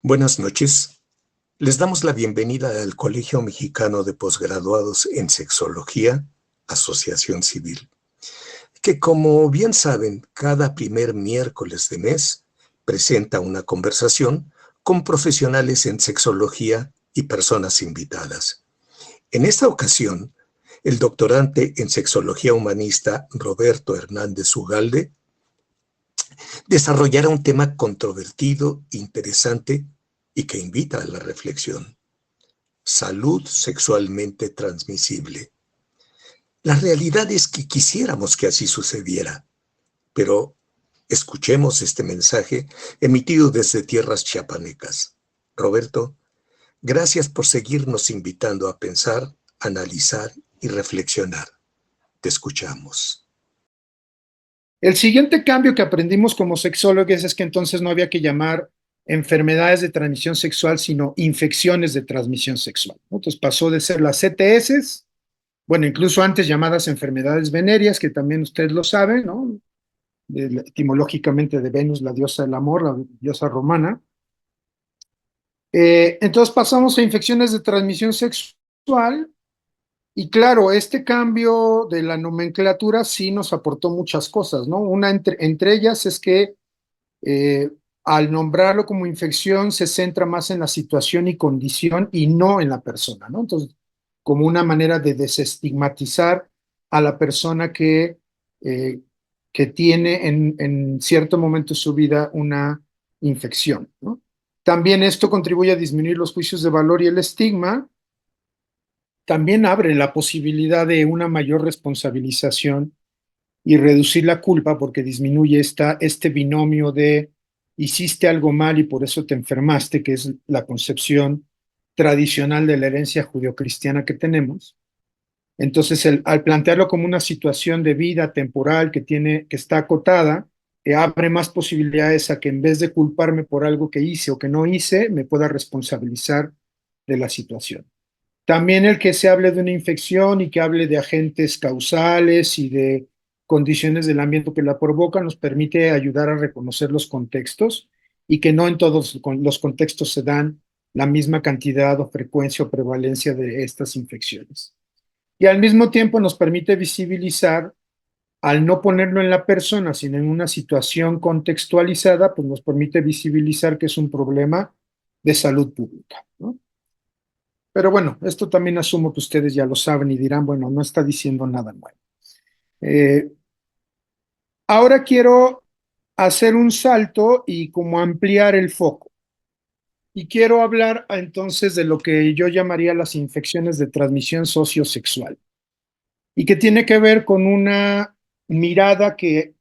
Buenas noches. Les damos la bienvenida al Colegio Mexicano de Posgraduados en Sexología, Asociación Civil, que como bien saben, cada primer miércoles de mes presenta una conversación con profesionales en sexología y personas invitadas. En esta ocasión, el doctorante en Sexología Humanista Roberto Hernández Ugalde desarrollará un tema controvertido, interesante y que invita a la reflexión: salud sexualmente transmisible. La realidad es que quisiéramos que así sucediera, pero escuchemos este mensaje emitido desde tierras chiapanecas. Roberto, gracias por seguirnos invitando a pensar, analizar y reflexionar. Te escuchamos. El siguiente cambio que aprendimos como sexólogos es que entonces no había que llamar enfermedades de transmisión sexual, sino infecciones de transmisión sexual, ¿no? Entonces pasó de ser las CTS, bueno, incluso antes llamadas enfermedades venéreas, que también ustedes lo saben, ¿no? Etimológicamente de Venus, la diosa del amor, la diosa romana. Entonces pasamos a infecciones de transmisión sexual. Y claro, este cambio de la nomenclatura sí nos aportó muchas cosas, ¿no? Una entre ellas es que eh, al nombrarlo como infección se centra más en la situación y condición y no en la persona, ¿no? Entonces, como una manera de desestigmatizar a la persona eh, que tiene en cierto momento de su vida una infección, ¿no? También esto contribuye a disminuir los juicios de valor y el estigma. También abre la posibilidad de una mayor responsabilización y reducir la culpa porque disminuye este binomio de hiciste algo mal y por eso te enfermaste, que es la concepción tradicional de la herencia judeocristiana que tenemos. Entonces, al plantearlo como una situación de vida temporal que está acotada, abre más posibilidades a que en vez de culparme por algo que hice o que no hice, me pueda responsabilizar de la situación. También el que se hable de una infección y que hable de agentes causales y de condiciones del ambiente que la provocan nos permite ayudar a reconocer los contextos y que no en todos los contextos se dan la misma cantidad o frecuencia o prevalencia de estas infecciones. Y al mismo tiempo nos permite visibilizar, al no ponerlo en la persona, sino en una situación contextualizada, pues nos permite visibilizar que es un problema de salud pública, ¿no? Pero bueno, esto también asumo que ustedes ya lo saben y dirán, bueno, no está diciendo nada nuevo. Eh, Ahora quiero hacer un salto y como ampliar el foco. Y quiero hablar entonces de lo que yo llamaría las infecciones de transmisión sociosexual y que tiene que ver con una mirada que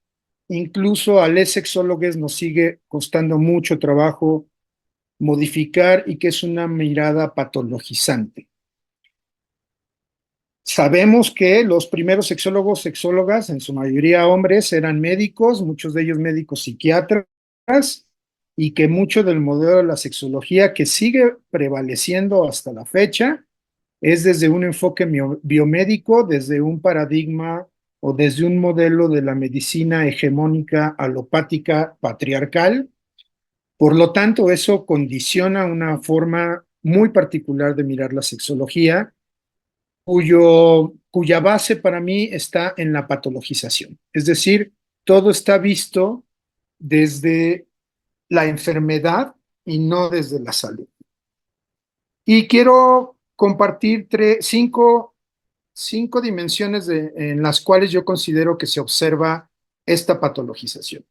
incluso a los sexólogos nos sigue costando mucho trabajo modificar y que es una mirada patologizante. Sabemos que los primeros sexólogos, sexólogas, en su mayoría hombres, eran médicos, muchos de ellos médicos psiquiatras, y que mucho del modelo de la sexología que sigue prevaleciendo hasta la fecha es desde un enfoque biomédico, desde un paradigma o desde un modelo de la medicina hegemónica alopática patriarcal. Por lo tanto, eso condiciona una forma muy particular de mirar la sexología cuya base para mí está en la patologización. Es decir, todo está visto desde la enfermedad y no desde la salud. Y quiero compartir cinco dimensiones en las cuales yo considero que se observa esta patologización.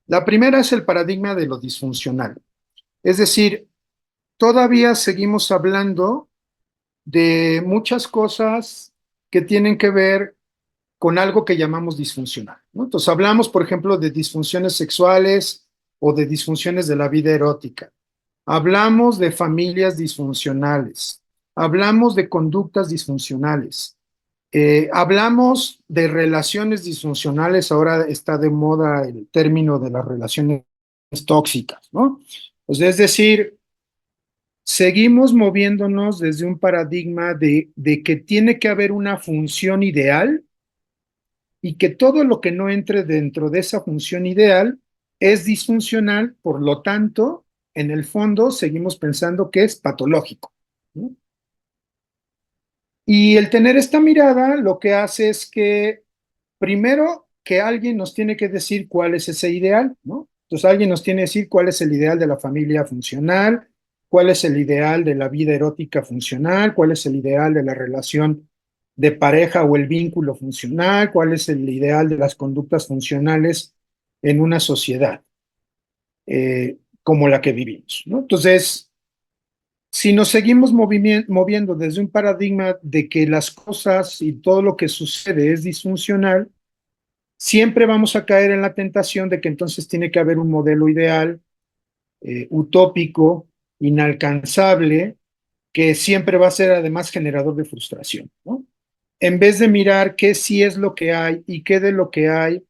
La primera es el paradigma de lo disfuncional. Es decir, todavía seguimos hablando de muchas cosas que tienen que ver con algo que llamamos disfuncional, ¿no? Entonces hablamos, por ejemplo, de disfunciones sexuales o de disfunciones de la vida erótica. Hablamos de familias disfuncionales. Hablamos de conductas disfuncionales. Hablamos de relaciones disfuncionales. Ahora está de moda el término de las relaciones tóxicas, ¿no? Pues es decir, seguimos moviéndonos desde un paradigma de que tiene que haber una función ideal y que todo lo que no entre dentro de esa función ideal es disfuncional, por lo tanto, en el fondo seguimos pensando que es patológico, ¿no? Y el tener esta mirada lo que hace es que, primero, que alguien nos tiene que decir cuál es ese ideal, ¿no? Entonces alguien nos tiene que decir cuál es el ideal de la familia funcional, cuál es el ideal de la vida erótica funcional, cuál es el ideal de la relación de pareja o el vínculo funcional, cuál es el ideal de las conductas funcionales en una sociedad como la que vivimos, ¿no? Entonces, si nos seguimos moviendo desde un paradigma de que las cosas y todo lo que sucede es disfuncional, siempre vamos a caer en la tentación de que entonces tiene que haber un modelo ideal, utópico, inalcanzable, que siempre va a ser además generador de frustración, ¿no? En vez de mirar qué sí es lo que hay y qué de lo que hay,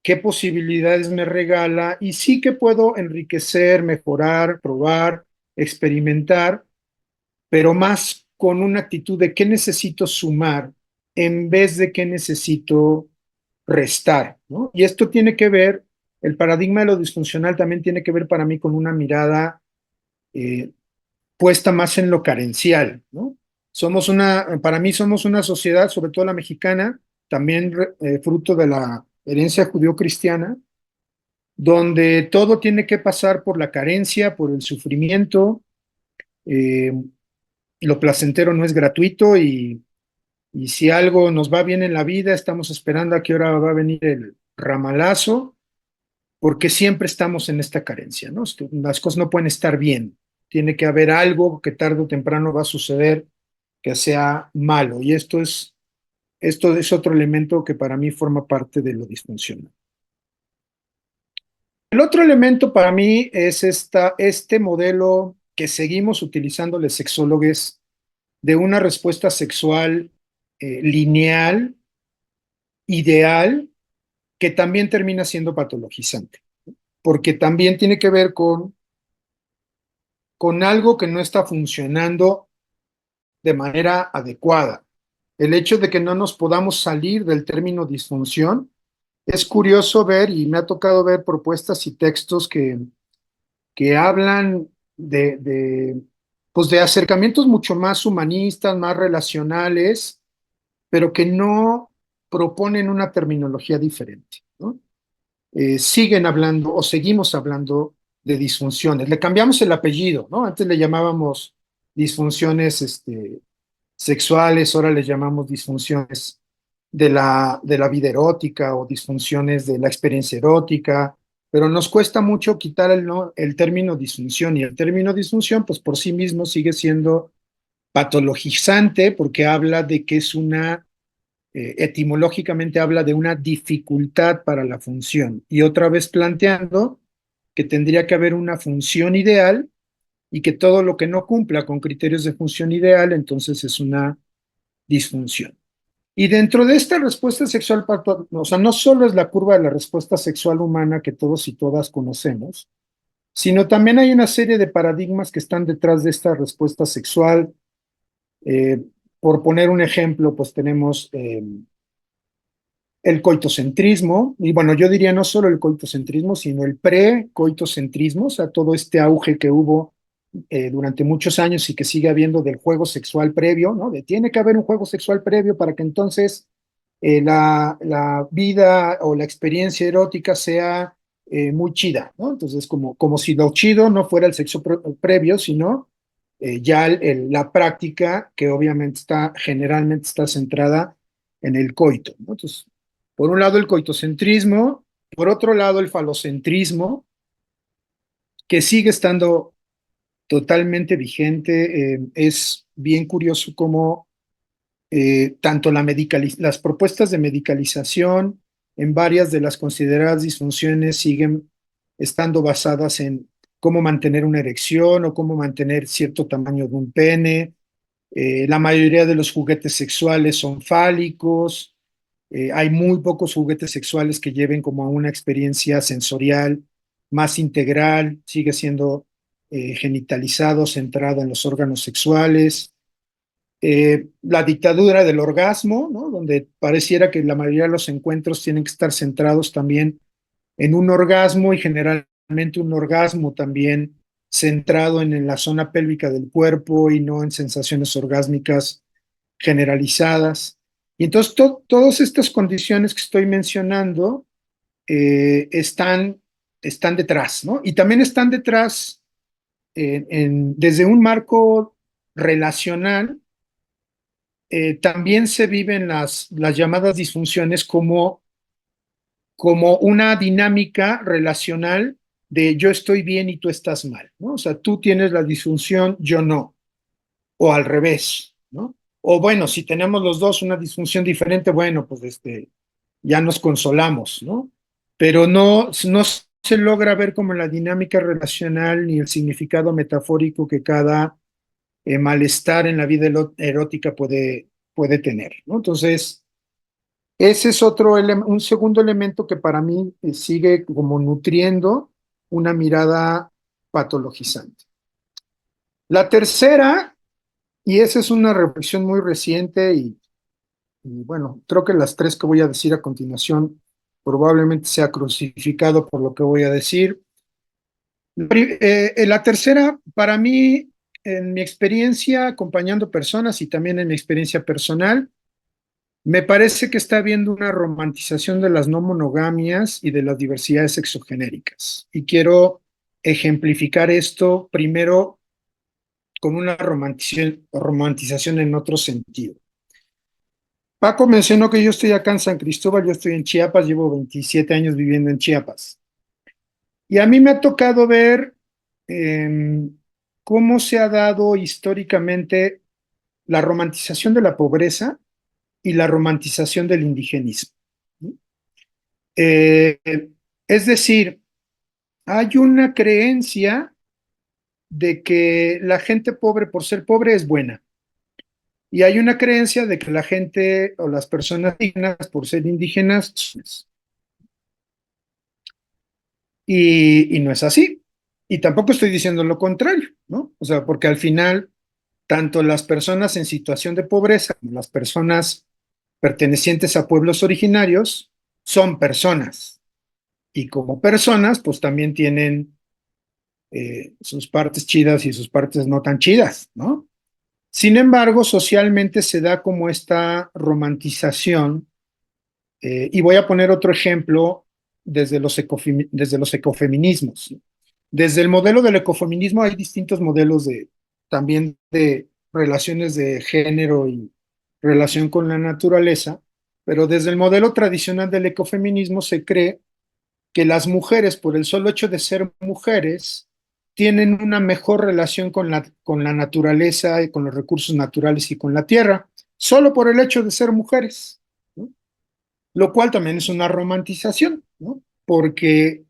qué posibilidades me regala y sí que puedo enriquecer, mejorar, probar, experimentar, pero más con una actitud de qué necesito sumar en vez de qué necesito restar, ¿no? Y esto tiene que ver, el paradigma de lo disfuncional también tiene que ver para mí con una mirada eh, puesta más en lo carencial, ¿no? Para mí somos una sociedad, sobre todo la mexicana, también fruto de la herencia judío-cristiana, donde todo tiene que pasar por la carencia, por el sufrimiento, eh, lo placentero no es gratuito y si algo nos va bien en la vida, estamos esperando a qué hora va a venir el ramalazo, porque siempre estamos en esta carencia, ¿no? Las cosas no pueden estar bien, tiene que haber algo que tarde o temprano va a suceder que sea malo, y esto es otro elemento que para mí forma parte de lo disfuncional. El otro elemento para mí es este modelo que seguimos utilizando los sexólogos de una respuesta sexual lineal, ideal, que también termina siendo patologizante, porque también tiene que ver con algo que no está funcionando de manera adecuada. El hecho de que no nos podamos salir del término disfunción, es curioso ver, y me ha tocado ver propuestas y textos que hablan pues de acercamientos mucho más humanistas, más relacionales, pero que no proponen una terminología diferente, ¿no? Siguen hablando o seguimos hablando de disfunciones. Le cambiamos el apellido, ¿no? Antes le llamábamos disfunciones sexuales, ahora les llamamos disfunciones de la vida erótica o disfunciones de la experiencia erótica, pero nos cuesta mucho quitar ¿no? el término disfunción, y el término disfunción, pues por sí mismo sigue siendo patologizante porque habla de que es etimológicamente habla de una dificultad para la función, y otra vez planteando que tendría que haber una función ideal y que todo lo que no cumpla con criterios de función ideal, entonces es una disfunción. Y dentro de esta respuesta sexual, o sea, no solo es la curva de la respuesta sexual humana que todos y todas conocemos, sino también hay una serie de paradigmas que están detrás de esta respuesta sexual. Eh, por poner un ejemplo, pues tenemos el coitocentrismo, y bueno, yo diría no solo el coitocentrismo, sino el pre-coitocentrismo, o sea, todo este auge que hubo durante muchos años y que sigue habiendo del juego sexual previo, ¿no? Tiene que haber un juego sexual previo para que entonces la vida o la experiencia erótica sea muy chida, ¿no? Entonces, como si lo chido no fuera el sexo previo, sino ya la práctica que obviamente generalmente está centrada en el coito, ¿no? Entonces, por un lado el coitocentrismo, por otro lado el falocentrismo, que sigue estando totalmente vigente. Es bien curioso cómo tanto las propuestas de medicalización en varias de las consideradas disfunciones siguen estando basadas en cómo mantener una erección o cómo mantener cierto tamaño de un pene. La mayoría de los juguetes sexuales son fálicos. Hay muy pocos juguetes sexuales que lleven como a una experiencia sensorial más integral, sigue siendo genitalizado, centrado en los órganos sexuales. La dictadura del orgasmo, ¿no? Donde pareciera que la mayoría de los encuentros tienen que estar centrados también en un orgasmo, y generalmente un orgasmo también centrado en la zona pélvica del cuerpo y no en sensaciones orgásmicas generalizadas. Y entonces todas estas condiciones que estoy mencionando están detrás, ¿no? Y también están detrás desde un marco relacional. También se viven las llamadas disfunciones como una dinámica relacional de yo estoy bien y tú estás mal, ¿no? O sea, tú tienes la disfunción, yo no, o al revés, ¿no? O bueno, si tenemos los dos una disfunción diferente, bueno, pues ya nos consolamos, ¿no? Pero no se logra ver como la dinámica relacional ni el significado metafórico que cada malestar en la vida erótica puede tener, ¿no? Entonces, ese es un segundo elemento que para mí sigue como nutriendo una mirada patologizante. La tercera, y esa es una reflexión muy reciente y bueno, creo que las tres que voy a decir a continuación probablemente sea crucificado por lo que voy a decir. La tercera, para mí, en mi experiencia acompañando personas y también en mi experiencia personal, me parece que está habiendo una romantización de las no monogamias y de las diversidades sexogenéricas. Y quiero ejemplificar esto primero con una romantización en otro sentido. Paco mencionó que yo estoy acá en San Cristóbal, yo estoy en Chiapas, llevo 27 años viviendo en Chiapas. Y a mí me ha tocado ver eh, cómo se ha dado históricamente la romantización de la pobreza y la romantización del indigenismo. Eh, es decir, hay una creencia de que la gente pobre por ser pobre es buena. Y hay una creencia de que la gente o las personas indígenas por ser indígenas son buenas. Y no es así. Y tampoco estoy diciendo lo contrario, ¿no? O sea, porque al final, tanto las personas en situación de pobreza como las personas pertenecientes a pueblos originarios son personas. Y como personas, pues también tienen sus partes chidas y sus partes no tan chidas, ¿no? Sin embargo, socialmente se da como esta romantización, y voy a poner otro ejemplo desde los ecofeminismos. Desde el modelo del ecofeminismo hay distintos modelos también de relaciones de género y relación con la naturaleza, pero desde el modelo tradicional del ecofeminismo se cree que las mujeres, por el solo hecho de ser mujeres, tienen una mejor relación con la naturaleza y con los recursos naturales y con la tierra, solo por el hecho de ser mujeres, ¿no? Lo cual también es una romantización, ¿no? Porque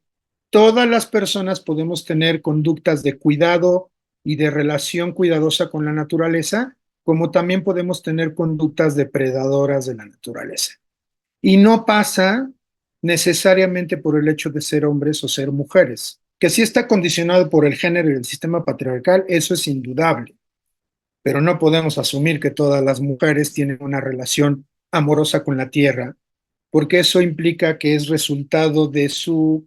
todas las personas podemos tener conductas de cuidado y de relación cuidadosa con la naturaleza, como también podemos tener conductas depredadoras de la naturaleza. Y no pasa necesariamente por el hecho de ser hombres o ser mujeres, que sí está condicionado por el género y el sistema patriarcal, eso es indudable, pero no podemos asumir que todas las mujeres tienen una relación amorosa con la tierra, porque eso implica que es resultado de su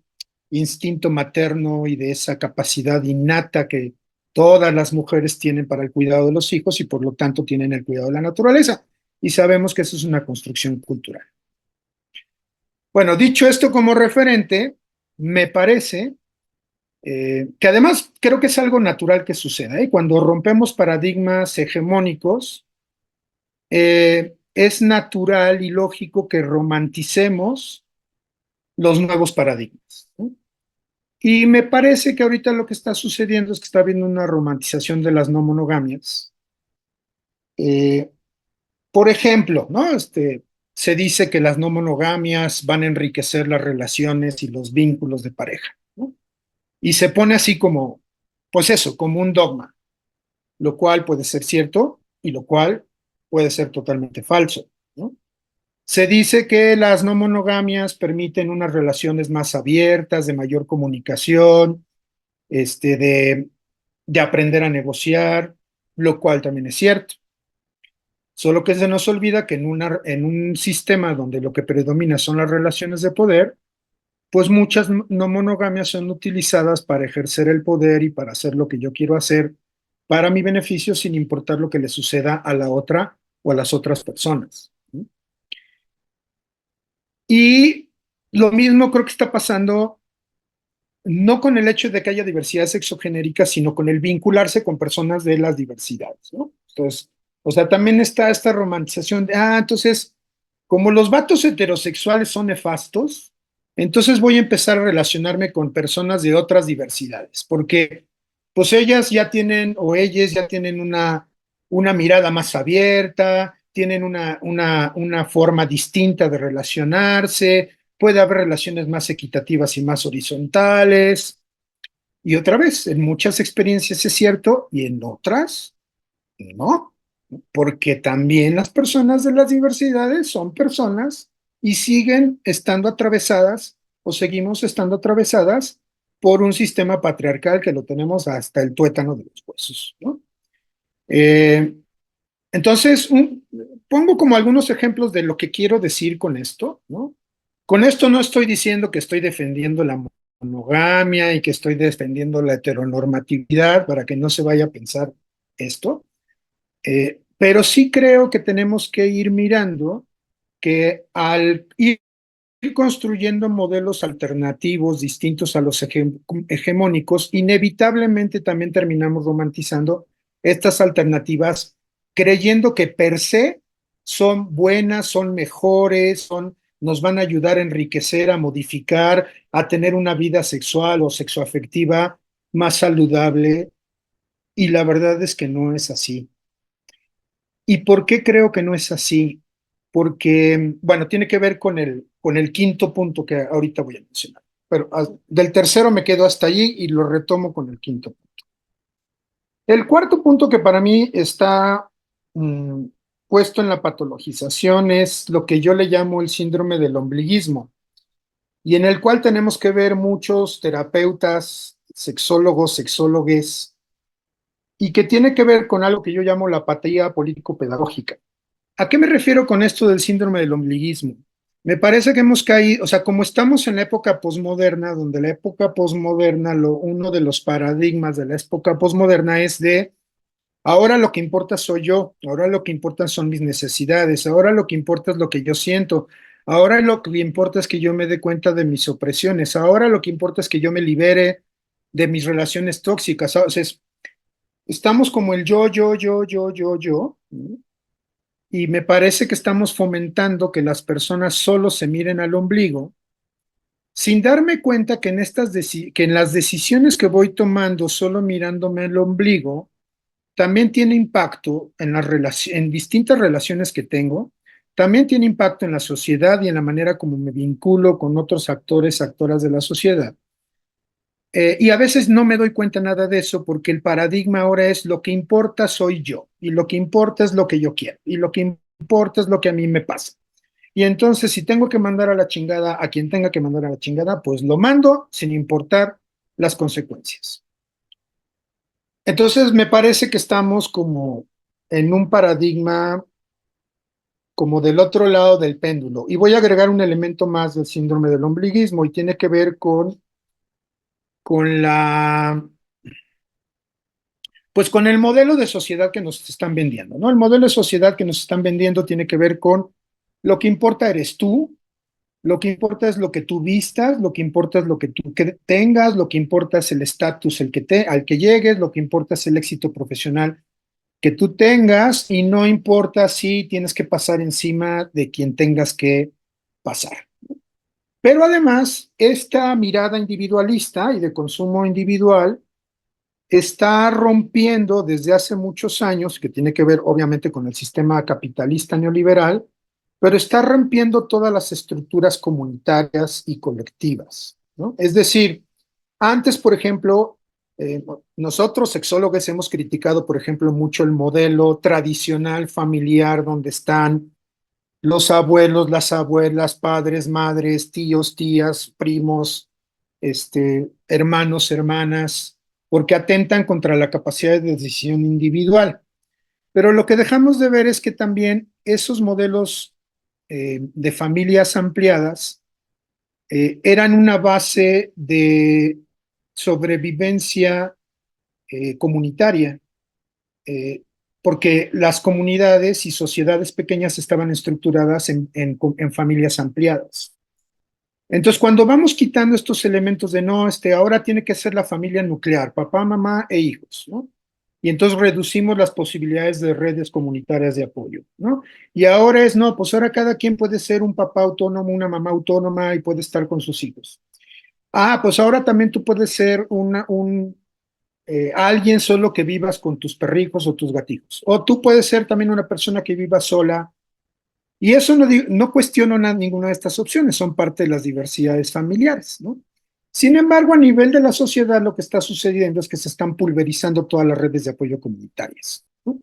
instinto materno y de esa capacidad innata que todas las mujeres tienen para el cuidado de los hijos y por lo tanto tienen el cuidado de la naturaleza. Y sabemos que eso es una construcción cultural. Bueno, dicho esto como referente, me parece que además creo que es algo natural que suceda, ¿eh? Cuando rompemos paradigmas hegemónicos, es natural y lógico que romanticemos los nuevos paradigmas, ¿no? Y me parece que ahorita lo que está sucediendo es que está habiendo una romantización de las no monogamias. Eh, por ejemplo, ¿no? Se dice que las no monogamias van a enriquecer las relaciones y los vínculos de pareja, ¿no? Y se pone así como, pues eso, como un dogma, lo cual puede ser cierto y lo cual puede ser totalmente falso, ¿no? Se dice que las no monogamias permiten unas relaciones más abiertas, de mayor comunicación, este, de, de aprender a negociar, lo cual también es cierto. Solo que se nos olvida que en un sistema donde lo que predomina son las relaciones de poder, pues muchas no monogamias son utilizadas para ejercer el poder y para hacer lo que yo quiero hacer para mi beneficio sin importar lo que le suceda a la otra o a las otras personas. Y lo mismo creo que está pasando no con el hecho de que haya diversidad sexogenérica, sino con el vincularse con personas de las diversidades, ¿no? Entonces, o sea, también está esta romantización de, entonces, como los vatos heterosexuales son nefastos, entonces voy a empezar a relacionarme con personas de otras diversidades, porque pues ellas ya tienen, o ellas ya tienen una mirada más abierta, tienen una forma distinta de relacionarse, puede haber relaciones más equitativas y más horizontales. Y otra vez, en muchas experiencias es cierto y en otras no, porque también las personas de las diversidades son personas y siguen estando atravesadas o seguimos estando atravesadas por un sistema patriarcal que lo tenemos hasta el tuétano de los huesos, ¿no? Eh, entonces, pongo como algunos ejemplos de lo que quiero decir con esto, ¿no? Con esto no estoy diciendo que estoy defendiendo la monogamia y que estoy defendiendo la heteronormatividad para que no se vaya a pensar esto, pero sí creo que tenemos que ir mirando que al ir construyendo modelos alternativos distintos a los hegemónicos, inevitablemente también terminamos romantizando estas alternativas, creyendo que per se son buenas, son mejores, nos van a ayudar a enriquecer, a modificar, a tener una vida sexual o sexoafectiva más saludable, y la verdad es que no es así. ¿Y por qué creo que no es así? Porque, bueno, tiene que ver con el quinto punto que ahorita voy a mencionar. Pero del tercero me quedo hasta allí y lo retomo con el quinto punto. El cuarto punto que para mí está mm, puesto en la patologización es lo que yo le llamo el síndrome del ombliguismo, y en el cual tenemos que ver muchos terapeutas, sexólogos, sexólogues, y que tiene que ver con algo que yo llamo la apatía político-pedagógica. ¿A qué me refiero con esto del síndrome del ombliguismo? Me parece que hemos caído, o sea, como estamos en la época posmoderna, donde la época posmoderna, uno de los paradigmas de la época posmoderna es de, ahora lo que importa soy yo, ahora lo que importa son mis necesidades, ahora lo que importa es lo que yo siento, ahora lo que importa es que yo me dé cuenta de mis opresiones, ahora lo que importa es que yo me libere de mis relaciones tóxicas. O sea, estamos como el yo, ¿no? Y me parece que estamos fomentando que las personas solo se miren al ombligo, sin darme cuenta que que en las decisiones que voy tomando solo mirándome al ombligo, también tiene impacto en en distintas relaciones que tengo, también tiene impacto en la sociedad y en la manera como me vinculo con otros actores, actoras de la sociedad. Y a veces no me doy cuenta nada de eso porque el paradigma ahora es lo que importa soy yo y lo que importa es lo que yo quiero y lo que importa es lo que a mí me pasa. Y entonces si tengo que mandar a la chingada a quien tenga que mandar a la chingada, pues lo mando sin importar las consecuencias. Entonces me parece que estamos como en un paradigma como del otro lado del péndulo. Y voy a agregar un elemento más del síndrome del ombliguismo y tiene que ver con la pues con el modelo de sociedad que nos están vendiendo, ¿no? El modelo de sociedad que nos están vendiendo tiene que ver con lo que importa eres tú, lo que importa es lo que tú vistas, lo que importa es lo que tú tengas, lo que importa es el estatus al que llegues, lo que importa es el éxito profesional que tú tengas y no importa si tienes que pasar encima de quien tengas que pasar. Pero además, esta mirada individualista y de consumo individual está rompiendo desde hace muchos años, que tiene que ver obviamente con el sistema capitalista neoliberal, pero está rompiendo todas las estructuras comunitarias y colectivas, ¿no? Es decir, antes, por ejemplo, nosotros sexólogos hemos criticado, por ejemplo, mucho el modelo tradicional familiar donde están los abuelos, las abuelas, padres, madres, tíos, tías, primos, hermanos, hermanas, porque atentan contra la capacidad de decisión individual. Pero lo que dejamos de ver es que también esos modelos de familias ampliadas eran una base de sobrevivencia comunitaria, eh, porque las comunidades y sociedades pequeñas estaban estructuradas en familias ampliadas. Entonces, cuando vamos quitando estos elementos de no, ahora tiene que ser la familia nuclear, papá, mamá e hijos, ¿no? Y entonces reducimos las posibilidades de redes comunitarias de apoyo, ¿no? Y ahora no, pues ahora cada quien puede ser un papá autónomo, una mamá autónoma y puede estar con sus hijos. Ah, pues ahora también tú puedes ser alguien solo que vivas con tus perrijos o tus gatijos. O tú puedes ser también una persona que viva sola. Y eso no cuestiono ninguna de estas opciones, son parte de las diversidades familiares, ¿no? Sin embargo, a nivel de la sociedad, lo que está sucediendo es que se están pulverizando todas las redes de apoyo comunitarias, ¿no?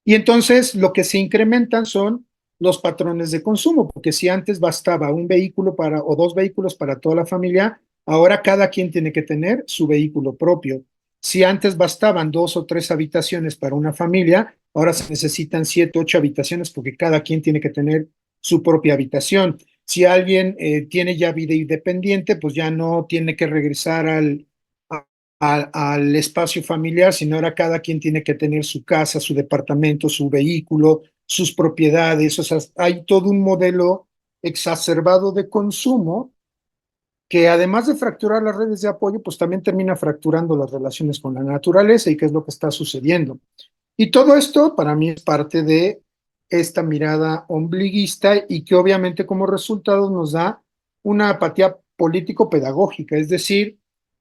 Y entonces lo que se incrementan son los patrones de consumo, porque si antes bastaba un vehículo o dos vehículos para toda la familia, ahora cada quien tiene que tener su vehículo propio. Si antes bastaban dos o tres habitaciones para una familia, ahora se necesitan siete, ocho habitaciones porque cada quien tiene que tener su propia habitación. Si alguien tiene ya vida independiente, pues ya no tiene que regresar al espacio familiar, sino ahora cada quien tiene que tener su casa, su departamento, su vehículo, sus propiedades. O sea, hay todo un modelo exacerbado de consumo que además de fracturar las redes de apoyo, pues también termina fracturando las relaciones con la naturaleza y qué es lo que está sucediendo. Y todo esto para mí es parte de esta mirada ombliguista y que obviamente como resultado nos da una apatía político-pedagógica, es decir,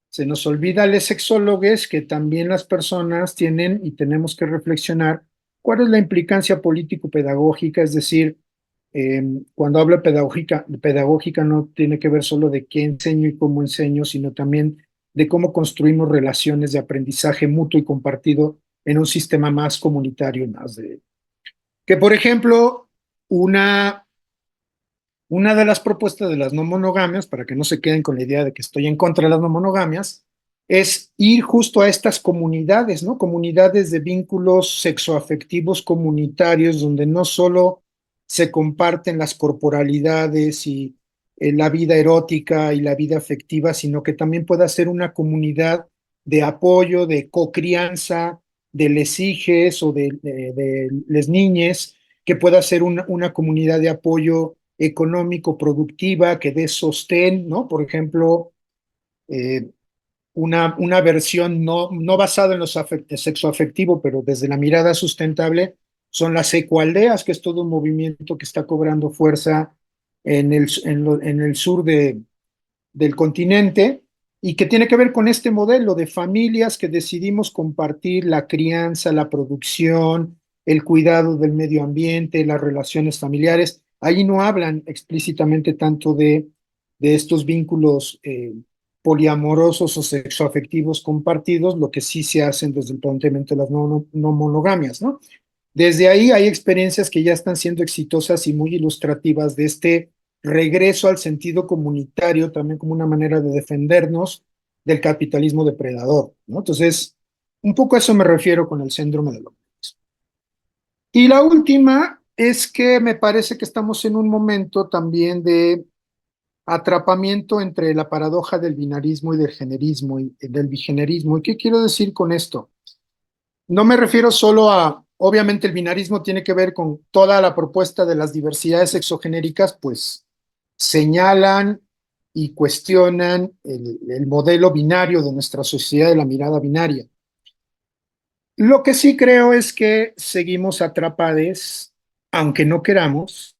se nos olvida a los sexólogos que también las personas tienen y tenemos que reflexionar cuál es la implicancia político-pedagógica, es decir, cuando hablo de pedagógica no tiene que ver solo de qué enseño y cómo enseño, sino también de cómo construimos relaciones de aprendizaje mutuo y compartido en un sistema más comunitario, más de... Que, por ejemplo, una de las propuestas de las no monogamias, para que no se queden con la idea de que estoy en contra de las no monogamias, es ir justo a estas comunidades, ¿no? Comunidades de vínculos sexoafectivos comunitarios, donde no solo se comparten las corporalidades y la vida erótica y la vida afectiva, sino que también pueda ser una comunidad de apoyo, de cocrianza, de les hijes o de les niñes, que pueda ser una comunidad de apoyo económico, productiva, que dé sostén, ¿no? Por ejemplo, eh, una versión no basada en lo sexoafectivo, pero desde la mirada sustentable, son las ecoaldeas, que es todo un movimiento que está cobrando fuerza en el sur del continente y que tiene que ver con este modelo de familias que decidimos compartir la crianza, la producción, el cuidado del medio ambiente, las relaciones familiares. Ahí no hablan explícitamente tanto de estos vínculos poliamorosos o sexoafectivos compartidos, lo que sí se hacen desde el planteamiento de las no monogamias, ¿no? Desde ahí hay experiencias que ya están siendo exitosas y muy ilustrativas de este regreso al sentido comunitario, también como una manera de defendernos del capitalismo depredador, ¿no? Entonces, un poco a eso me refiero con el síndrome de López. Y la última es que me parece que estamos en un momento también de atrapamiento entre la paradoja del binarismo y del generismo y del bigenerismo. ¿Y qué quiero decir con esto? No me refiero solo obviamente el binarismo tiene que ver con toda la propuesta de las diversidades exogenéricas, pues señalan y cuestionan el modelo binario de nuestra sociedad de la mirada binaria. Lo que sí creo es que seguimos atrapados, aunque no queramos,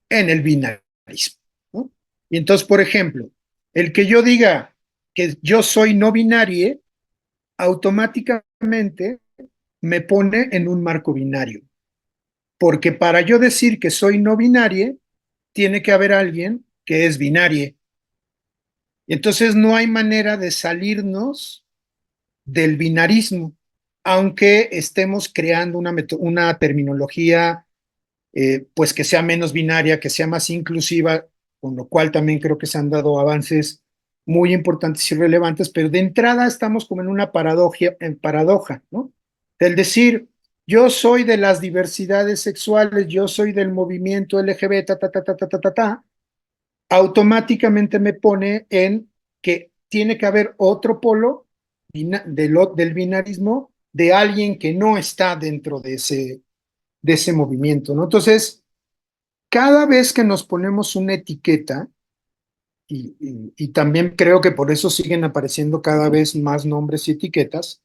en el binarismo, ¿no? Y entonces, por ejemplo, el que yo diga que yo soy no binario, automáticamente me pone en un marco binario, porque para yo decir que soy no binario, tiene que haber alguien que es binario. Entonces no hay manera de salirnos del binarismo, aunque estemos creando una terminología pues que sea menos binaria, que sea más inclusiva, con lo cual también creo que se han dado avances muy importantes y relevantes, pero de entrada estamos como en una paradoja, ¿no? El decir, yo soy de las diversidades sexuales, yo soy del movimiento LGBT, ta, ta, ta, ta, ta, ta, ta, automáticamente me pone en que tiene que haber otro polo del binarismo de alguien que no está dentro de ese movimiento, ¿no? Entonces, cada vez que nos ponemos una etiqueta, y también creo que por eso siguen apareciendo cada vez más nombres y etiquetas,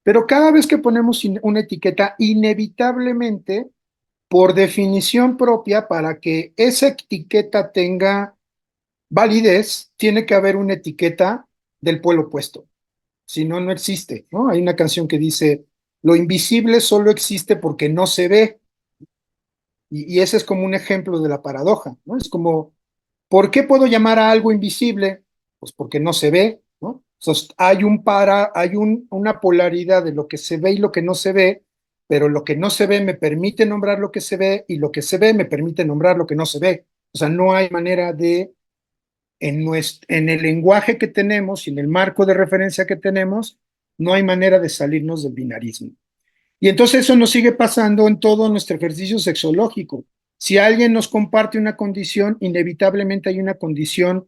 pero cada vez que ponemos una etiqueta, inevitablemente, por definición propia, para que esa etiqueta tenga validez, tiene que haber una etiqueta del polo opuesto. Si no, no existe, ¿no? Hay una canción que dice, lo invisible solo existe porque no se ve. Y ese es como un ejemplo de la paradoja, ¿no? Es como, ¿por qué puedo llamar a algo invisible? Pues porque no se ve, ¿no? Entonces, una polaridad de lo que se ve y lo que no se ve, pero lo que no se ve me permite nombrar lo que se ve y lo que se ve me permite nombrar lo que no se ve. O sea, no hay manera de, en el lenguaje que tenemos y en el marco de referencia que tenemos, no hay manera de salirnos del binarismo. Y entonces eso nos sigue pasando en todo nuestro ejercicio sexológico. Si alguien nos comparte una condición, inevitablemente hay una condición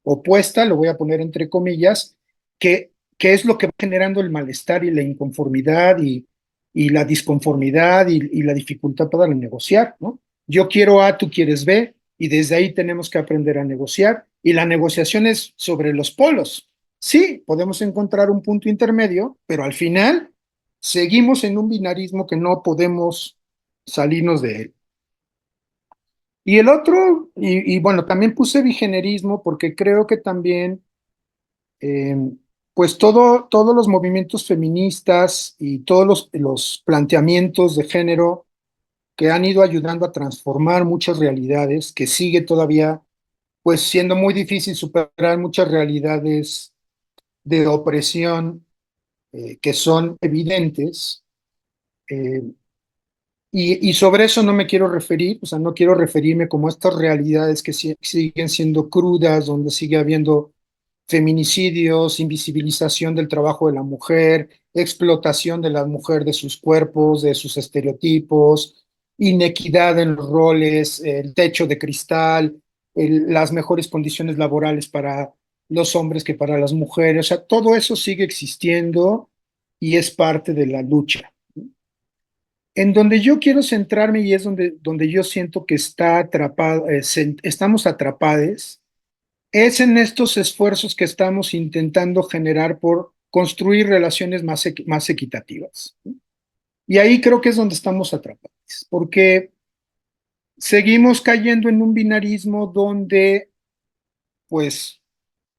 opuesta, lo voy a poner entre comillas, que es lo que va generando el malestar y la inconformidad y la disconformidad y la dificultad para negociar, ¿no? Yo quiero A, tú quieres B, y desde ahí tenemos que aprender a negociar. Y la negociación es sobre los polos. Sí, podemos encontrar un punto intermedio, pero al final seguimos en un binarismo que no podemos salirnos de él. Y el otro, bueno, también puse bigenerismo porque creo que también, eh, pues todos los movimientos feministas y todos los planteamientos de género que han ido ayudando a transformar muchas realidades, que sigue todavía, pues siendo muy difícil superar muchas realidades de opresión que son evidentes. eh, y sobre eso no me quiero referir, o sea, no quiero referirme como a estas realidades que siguen siendo crudas, donde sigue habiendo feminicidios, invisibilización del trabajo de la mujer, explotación de la mujer, de sus cuerpos, de sus estereotipos, inequidad en los roles, el techo de cristal, las mejores condiciones laborales para los hombres que para las mujeres, o sea, todo eso sigue existiendo y es parte de la lucha. En donde yo quiero centrarme y es donde yo siento que está atrapado, estamos atrapados, es en estos esfuerzos que estamos intentando generar por construir relaciones más equitativas. Y ahí creo que es donde estamos atrapados, porque seguimos cayendo en un binarismo donde, pues,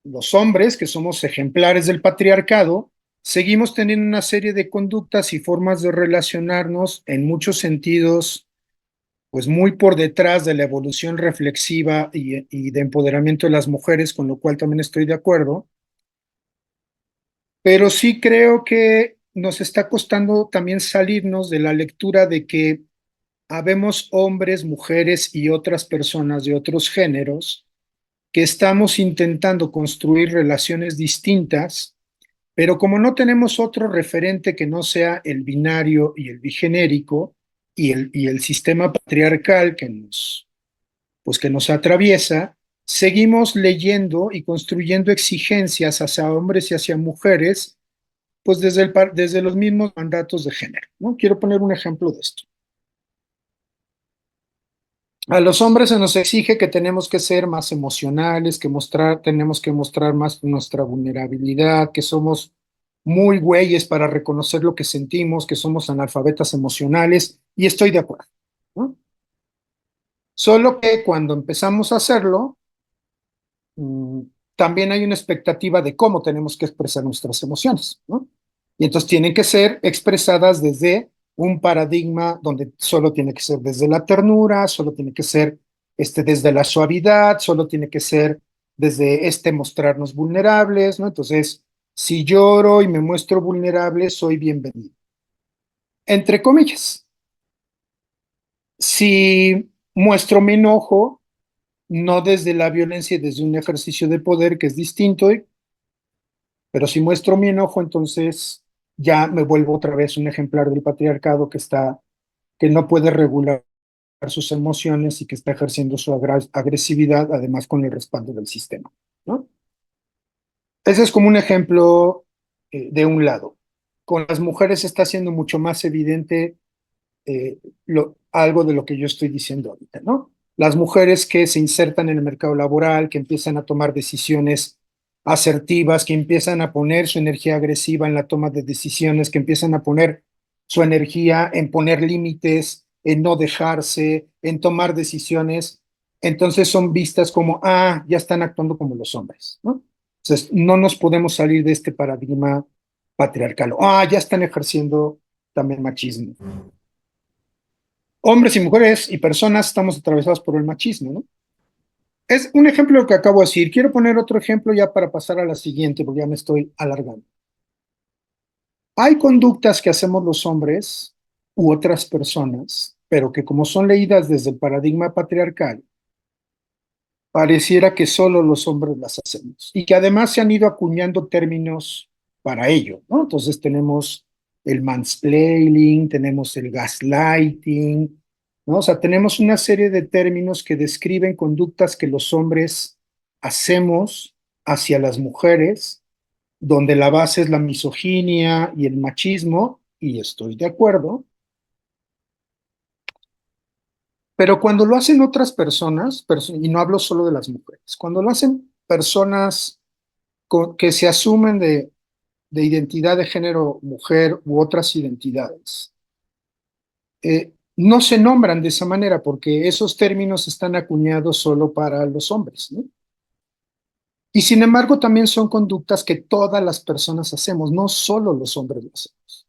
los hombres, que somos ejemplares del patriarcado, seguimos teniendo una serie de conductas y formas de relacionarnos en muchos sentidos pues muy por detrás de la evolución reflexiva y de empoderamiento de las mujeres, con lo cual también estoy de acuerdo, pero sí creo que nos está costando también salirnos de la lectura de que habemos hombres, mujeres y otras personas de otros géneros que estamos intentando construir relaciones distintas, pero como no tenemos otro referente que no sea el binario y el bigenérico y el sistema patriarcal que nos atraviesa, seguimos leyendo y construyendo exigencias hacia hombres y hacia mujeres, pues desde los mismos mandatos de género, ¿no? Quiero poner un ejemplo de esto. A los hombres se nos exige que tenemos que ser más emocionales, tenemos que mostrar más nuestra vulnerabilidad, que somos muy güeyes para reconocer lo que sentimos, que somos analfabetas emocionales, y estoy de acuerdo, ¿no? Solo que cuando empezamos a hacerlo, mm, también hay una expectativa de cómo tenemos que expresar nuestras emociones, ¿no? Y entonces tienen que ser expresadas desde un paradigma donde solo tiene que ser desde la ternura, solo tiene que ser desde la suavidad, solo tiene que ser desde mostrarnos vulnerables, ¿no? Entonces, si lloro y me muestro vulnerable, soy bienvenido. Entre comillas, si muestro mi enojo, no desde la violencia y desde un ejercicio de poder que es distinto, pero si muestro mi enojo, entonces ya me vuelvo otra vez un ejemplar del patriarcado que no puede regular sus emociones y que está ejerciendo su agresividad, además con el respaldo del sistema, ¿no? Ese es como un ejemplo de un lado. Con las mujeres está siendo mucho más evidente algo de lo que yo estoy diciendo ahorita, ¿no? Las mujeres que se insertan en el mercado laboral, que empiezan a tomar decisiones asertivas, que empiezan a poner su energía agresiva en la toma de decisiones, que empiezan a poner su energía en poner límites, en no dejarse, en tomar decisiones, entonces son vistas como, ah, ya están actuando como los hombres, ¿no? Entonces, no nos podemos salir de este paradigma patriarcal. Ah, ya están ejerciendo también machismo. Hombres y mujeres y personas estamos atravesados por el machismo, ¿no? Es un ejemplo de lo que acabo de decir. Quiero poner otro ejemplo ya para pasar a la siguiente, porque ya me estoy alargando. Hay conductas que hacemos los hombres u otras personas, pero que como son leídas desde el paradigma patriarcal, pareciera que solo los hombres las hacemos y que además se han ido acuñando términos para ello, ¿no? Entonces tenemos el mansplaining, tenemos el gaslighting, ¿no? O sea, tenemos una serie de términos que describen conductas que los hombres hacemos hacia las mujeres, donde la base es la misoginia y el machismo, y estoy de acuerdo, pero cuando lo hacen otras personas, y no hablo solo de las mujeres, cuando lo hacen personas que se asumen de identidad de género mujer u otras identidades, no se nombran de esa manera porque esos términos están acuñados solo para los hombres, ¿no? Y sin embargo también son conductas que todas las personas hacemos, no solo los hombres lo hacemos,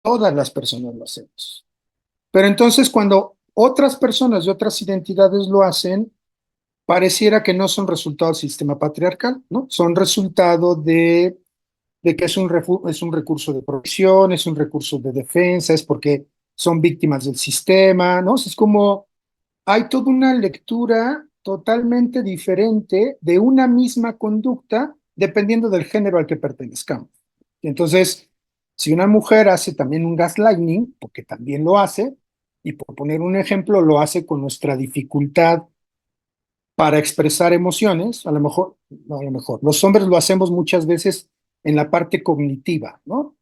todas las personas lo hacemos. Pero entonces cuando otras personas de otras identidades lo hacen, pareciera que no son resultado del sistema patriarcal, ¿no? Son resultado de que es un recurso de protección, es un recurso de defensa, es porque son víctimas del sistema, ¿no? Es como hay toda una lectura totalmente diferente de una misma conducta dependiendo del género al que pertenezcamos. Entonces, si una mujer hace también un gaslighting, porque también lo hace, y por poner un ejemplo, lo hace con nuestra dificultad para expresar emociones, a lo mejor, no, a lo mejor, los hombres lo hacemos muchas veces en la parte cognitiva, ¿no?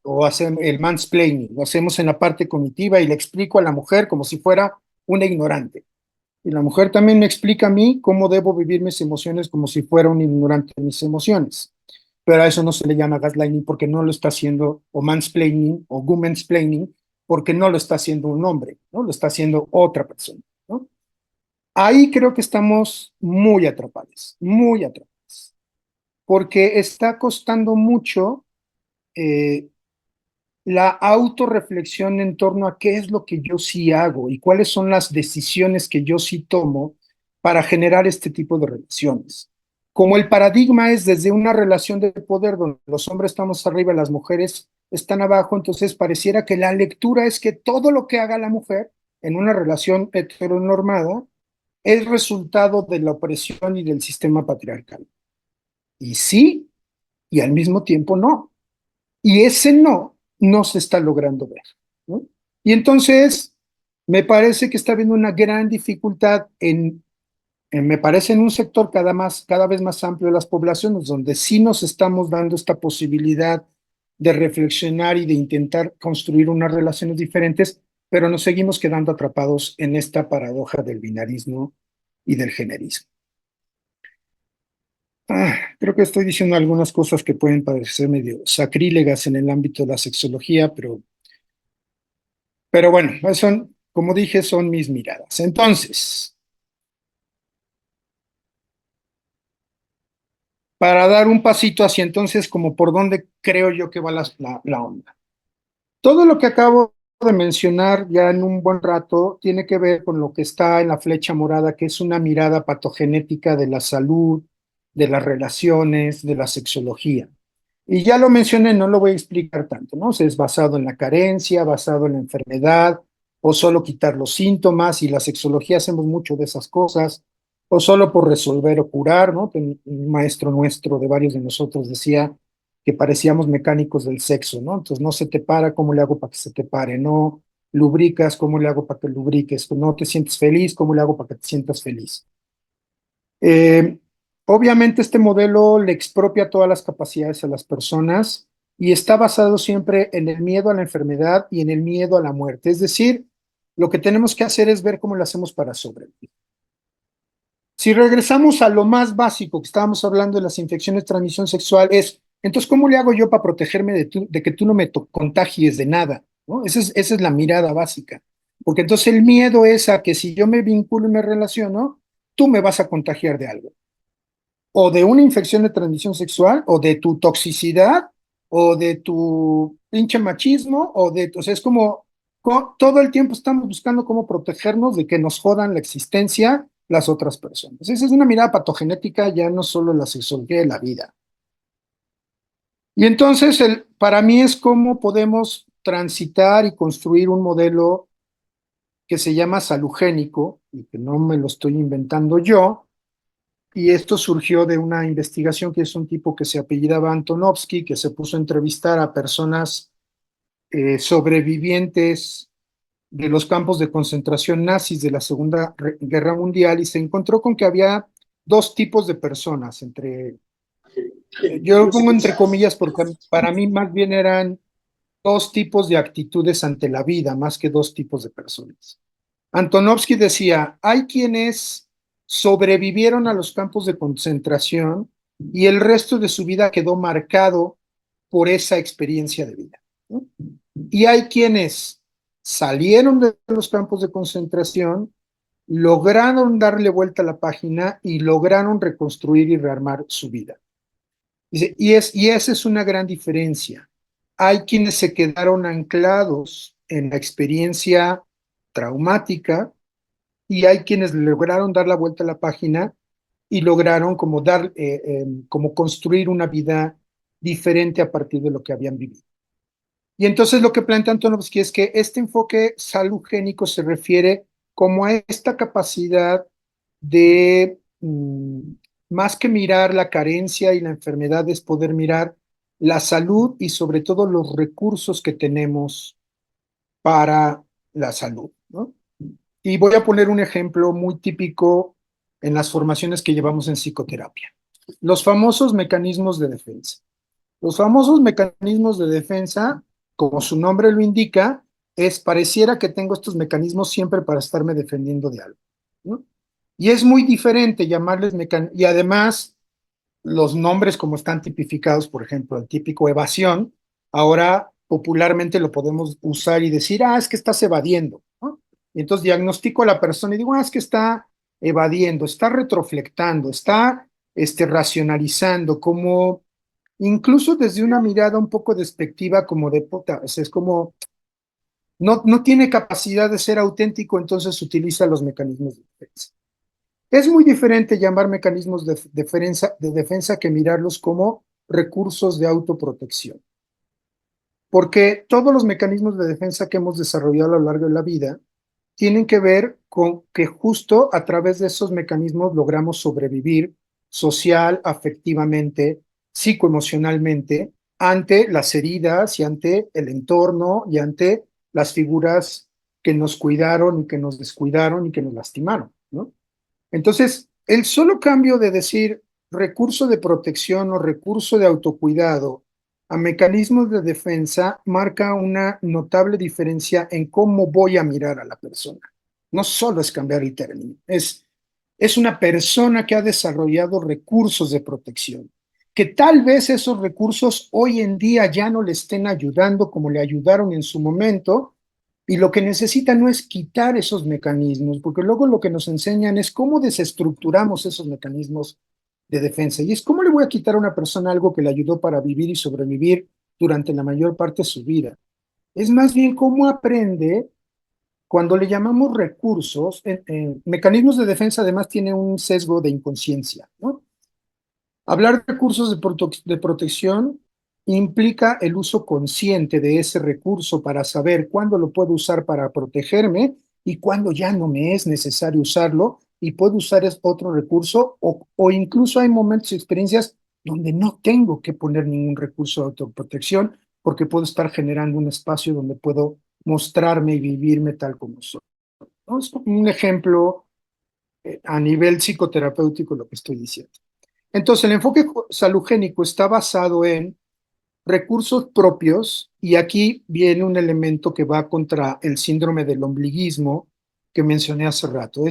O hacemos el mansplaining, lo hacemos en la parte cognitiva y le explico a la mujer como si fuera una ignorante. Y la mujer también me explica a mí cómo debo vivir mis emociones como si fuera un ignorante de mis emociones. Pero a eso no se le llama gaslighting porque no lo está haciendo, o mansplaining, o womansplaining, porque no lo está haciendo un hombre, ¿no? Lo está haciendo otra persona, ¿no? Ahí creo que estamos muy atrapados, porque está costando mucho eh, la autorreflexión en torno a qué es lo que yo sí hago y cuáles son las decisiones que yo sí tomo para generar este tipo de relaciones. Como el paradigma es desde una relación de poder donde los hombres estamos arriba y las mujeres están abajo, entonces pareciera que la lectura es que todo lo que haga la mujer en una relación heteronormada es resultado de la opresión y del sistema patriarcal. Y sí, y al mismo tiempo no. Y ese no se está logrando ver, ¿no? Y entonces me parece que está habiendo una gran dificultad me parece en un sector cada vez más amplio de las poblaciones, donde sí nos estamos dando esta posibilidad de reflexionar y de intentar construir unas relaciones diferentes, pero nos seguimos quedando atrapados en esta paradoja del binarismo y del generismo. Creo que estoy diciendo algunas cosas que pueden parecer medio sacrílegas en el ámbito de la sexología, pero bueno, son, como dije, son mis miradas. Entonces, para dar un pasito hacia entonces, como por dónde creo yo que va la onda. Todo lo que acabo de mencionar ya en un buen rato tiene que ver con lo que está en la flecha morada, que es una mirada patogenética de la salud, de las relaciones, de la sexología. Y ya lo mencioné, no lo voy a explicar tanto, ¿no? O sea, es basado en la carencia, basado en la enfermedad, o solo quitar los síntomas, y la sexología hacemos mucho de esas cosas, o solo por resolver o curar, ¿no? Un maestro nuestro de varios de nosotros decía que parecíamos mecánicos del sexo, ¿no? Entonces no se te para, ¿cómo le hago para que se te pare? No, lubricas, ¿cómo le hago para que lubriques? No te sientes feliz, ¿cómo le hago para que te sientas feliz? Eh, Obviamente este modelo le expropia todas las capacidades a las personas y está basado siempre en el miedo a la enfermedad y en el miedo a la muerte. Es decir, lo que tenemos que hacer es ver cómo lo hacemos para sobrevivir. Si regresamos a lo más básico que estábamos hablando de las infecciones de transmisión sexual, es, entonces, ¿cómo le hago yo para protegerme de que tú no me contagies de nada? ¿No? Esa es la mirada básica. Porque entonces el miedo es a que si yo me vinculo y me relaciono, tú me vas a contagiar de algo. O de una infección de transmisión sexual, o de tu toxicidad, o de tu pinche machismo, o sea, es como todo el tiempo estamos buscando cómo protegernos de que nos jodan la existencia las otras personas. Esa es una mirada patogenética, ya no solo la sexología de la vida. Y entonces, para mí es cómo podemos transitar y construir un modelo que se llama salugénico, y que no me lo estoy inventando yo, y esto surgió de una investigación que es un tipo que se apellidaba Antonovsky, que se puso a entrevistar a personas sobrevivientes de los campos de concentración nazis de la Segunda Guerra Mundial y se encontró con que había dos tipos de personas, yo lo pongo entre comillas porque para mí más bien eran dos tipos de actitudes ante la vida, más que dos tipos de personas. Antonovsky decía, hay quienes sobrevivieron a los campos de concentración y el resto de su vida quedó marcado por esa experiencia de vida, ¿no? Y hay quienes salieron de los campos de concentración, lograron darle vuelta a la página y lograron reconstruir y rearmar su vida. Dice, y esa es una gran diferencia. Hay quienes se quedaron anclados en la experiencia traumática y hay quienes lograron dar la vuelta a la página y lograron como construir una vida diferente a partir de lo que habían vivido. Y entonces lo que plantea Antonovsky es que este enfoque salugénico se refiere como a esta capacidad de, más que mirar la carencia y la enfermedad, es poder mirar la salud y sobre todo los recursos que tenemos para la salud, ¿no? Y voy a poner un ejemplo muy típico en las formaciones que llevamos en psicoterapia. Los famosos mecanismos de defensa. Los famosos mecanismos de defensa, como su nombre lo indica, pareciera que tengo estos mecanismos siempre para estarme defendiendo de algo, ¿no? Y es muy diferente llamarles mecanismos, y además los nombres como están tipificados, por ejemplo, el típico evasión, ahora popularmente lo podemos usar y decir, es que estás evadiendo, ¿no? Y entonces diagnostico a la persona y digo, es que está evadiendo, está retroflectando, está racionalizando, como incluso desde una mirada un poco despectiva, como de puta, o sea, es como, no tiene capacidad de ser auténtico, entonces utiliza los mecanismos de defensa. Es muy diferente llamar mecanismos de defensa que mirarlos como recursos de autoprotección, porque todos los mecanismos de defensa que hemos desarrollado a lo largo de la vida tienen que ver con que justo a través de esos mecanismos logramos sobrevivir social, afectivamente, psicoemocionalmente, ante las heridas y ante el entorno y ante las figuras que nos cuidaron y que nos descuidaron y que nos lastimaron, ¿no? Entonces, el solo cambio de decir recurso de protección o recurso de autocuidado a mecanismos de defensa marca una notable diferencia en cómo voy a mirar a la persona. No solo es cambiar el término, es una persona que ha desarrollado recursos de protección, que tal vez esos recursos hoy en día ya no le estén ayudando como le ayudaron en su momento, y lo que necesita no es quitar esos mecanismos, porque luego lo que nos enseñan es cómo desestructuramos esos mecanismos de defensa. Y es cómo le voy a quitar a una persona algo que le ayudó para vivir y sobrevivir durante la mayor parte de su vida. Es más bien cómo aprende cuando le llamamos recursos. Mecanismos de defensa además tiene un sesgo de inconsciencia, ¿no? Hablar de recursos de protección implica el uso consciente de ese recurso para saber cuándo lo puedo usar para protegerme y cuándo ya no me es necesario usarlo y puedo usar otro recurso o incluso hay momentos y experiencias donde no tengo que poner ningún recurso de autoprotección porque puedo estar generando un espacio donde puedo mostrarme y vivirme tal como soy, ¿no? Es un ejemplo a nivel psicoterapéutico lo que estoy diciendo. Entonces, el enfoque salugénico está basado en recursos propios, y aquí viene un elemento que va contra el síndrome del ombliguismo que mencioné hace rato.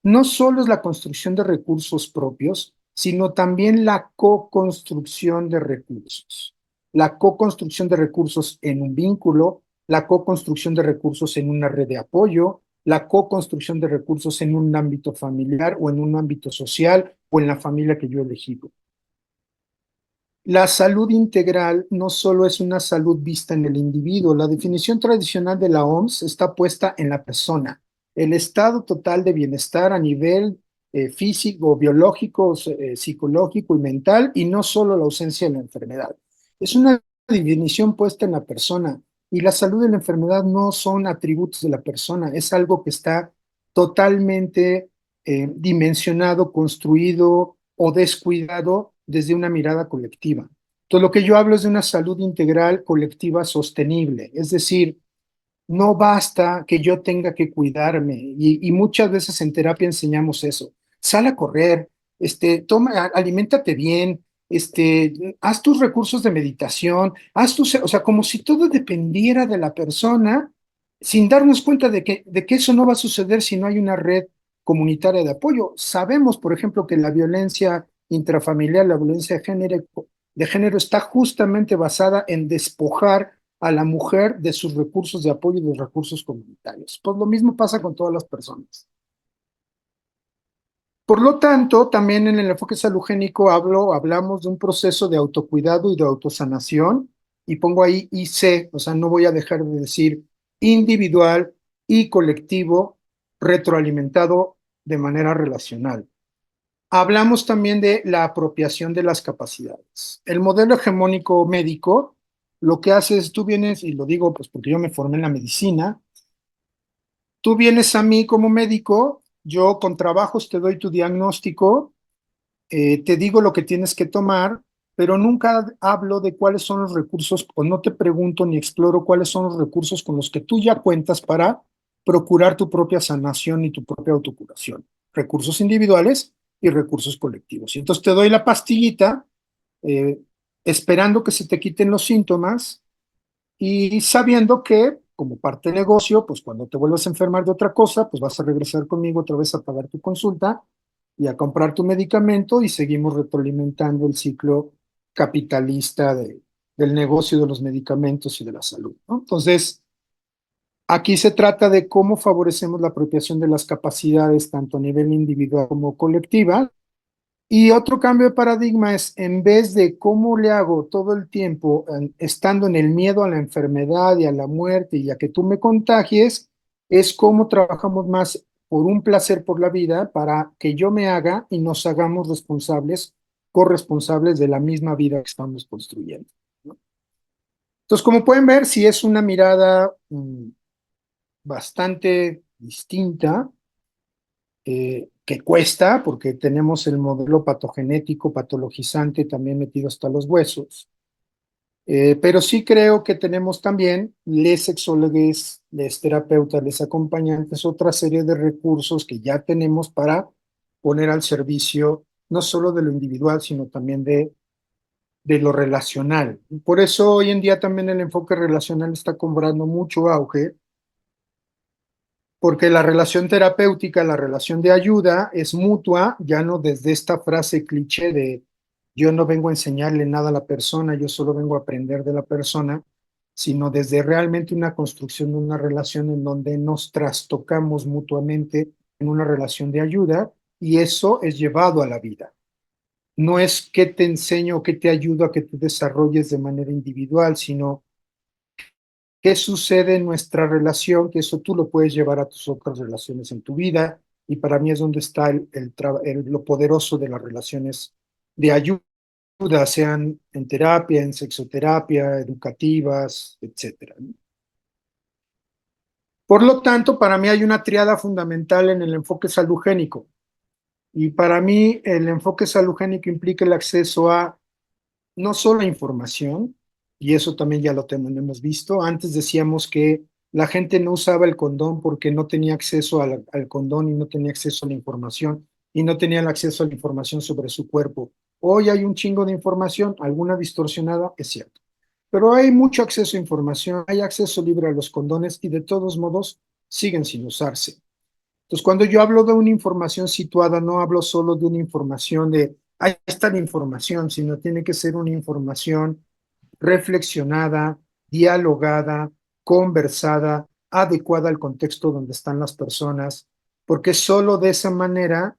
No solo es la construcción de recursos propios, sino también la co-construcción de recursos. La co-construcción de recursos en un vínculo, la co-construcción de recursos en una red de apoyo, la co-construcción de recursos en un ámbito familiar o en un ámbito social o en la familia que yo he elegido. La salud integral no solo es una salud vista en el individuo. La definición tradicional de la OMS está puesta en la persona. El estado total de bienestar a nivel físico, biológico, psicológico y mental, y no solo la ausencia de la enfermedad. Es una definición puesta en la persona, y la salud y la enfermedad no son atributos de la persona, es algo que está totalmente dimensionado, construido o descuidado desde una mirada colectiva. Entonces, lo que yo hablo es de una salud integral colectiva sostenible, es decir, no basta que yo tenga que cuidarme, y muchas veces en terapia enseñamos eso. Sal a correr, aliméntate bien, haz tus recursos de meditación, o sea, como si todo dependiera de la persona, sin darnos cuenta de que eso no va a suceder si no hay una red comunitaria de apoyo. Sabemos, por ejemplo, que la violencia intrafamiliar, la violencia de género está justamente basada en despojar a la mujer de sus recursos de apoyo y de recursos comunitarios. Pues lo mismo pasa con todas las personas. Por lo tanto, también en el enfoque salugénico hablamos de un proceso de autocuidado y de autosanación, y pongo ahí IC, o sea, no voy a dejar de decir individual y colectivo, retroalimentado de manera relacional. Hablamos también de la apropiación de las capacidades. El modelo hegemónico médico lo que hace es, tú vienes, y lo digo pues porque yo me formé en la medicina, tú vienes a mí como médico, yo con trabajos te doy tu diagnóstico, te digo lo que tienes que tomar, pero nunca hablo de cuáles son los recursos, o no te pregunto ni exploro cuáles son los recursos con los que tú ya cuentas para procurar tu propia sanación y tu propia autocuración. Recursos individuales y recursos colectivos. Y entonces te doy la pastillita, eh, esperando que se te quiten los síntomas y sabiendo que, como parte del negocio, pues cuando te vuelvas a enfermar de otra cosa, pues vas a regresar conmigo otra vez a pagar tu consulta y a comprar tu medicamento, y seguimos retroalimentando el ciclo capitalista del negocio de los medicamentos y de la salud, ¿no? Entonces, aquí se trata de cómo favorecemos la apropiación de las capacidades, tanto a nivel individual como colectiva. Y otro cambio de paradigma es, en vez de cómo le hago todo el tiempo estando en el miedo a la enfermedad y a la muerte y a que tú me contagies, es cómo trabajamos más por un placer por la vida para que yo me haga y nos hagamos responsables, corresponsables de la misma vida que estamos construyendo, ¿no? Entonces, como pueden ver, sí es una mirada bastante distinta, que cuesta, porque tenemos el modelo patogenético, patologizante también metido hasta los huesos. Pero sí creo que tenemos también, les sexólogos, les terapeutas, les acompañantes, otra serie de recursos que ya tenemos para poner al servicio no solo de lo individual, sino también de lo relacional. Por eso hoy en día también el enfoque relacional está cobrando mucho auge, porque la relación terapéutica, la relación de ayuda es mutua, ya no desde esta frase cliché de yo no vengo a enseñarle nada a la persona, yo solo vengo a aprender de la persona, sino desde realmente una construcción de una relación en donde nos trastocamos mutuamente en una relación de ayuda, y eso es llevado a la vida. No es que te enseño o que te ayudo a que te desarrolles de manera individual, sino qué sucede en nuestra relación, que eso tú lo puedes llevar a tus otras relaciones en tu vida, y para mí es donde está lo poderoso de las relaciones de ayuda, sean en terapia, en sexoterapia, educativas, etcétera, ¿no? Por lo tanto, para mí hay una triada fundamental en el enfoque salugénico, y para mí el enfoque salugénico implica el acceso a no solo información, y eso también ya lo tenemos visto. Antes decíamos que la gente no usaba el condón porque no tenía acceso al condón y no tenía acceso a la información y no tenía el acceso a la información sobre su cuerpo. Hoy hay un chingo de información, alguna distorsionada, es cierto, pero hay mucho acceso a información, hay acceso libre a los condones y de todos modos siguen sin usarse. Entonces, cuando yo hablo de una información situada, no hablo solo de una información de, ahí está la información, sino tiene que ser una información reflexionada, dialogada, conversada, adecuada al contexto donde están las personas, porque solo de esa manera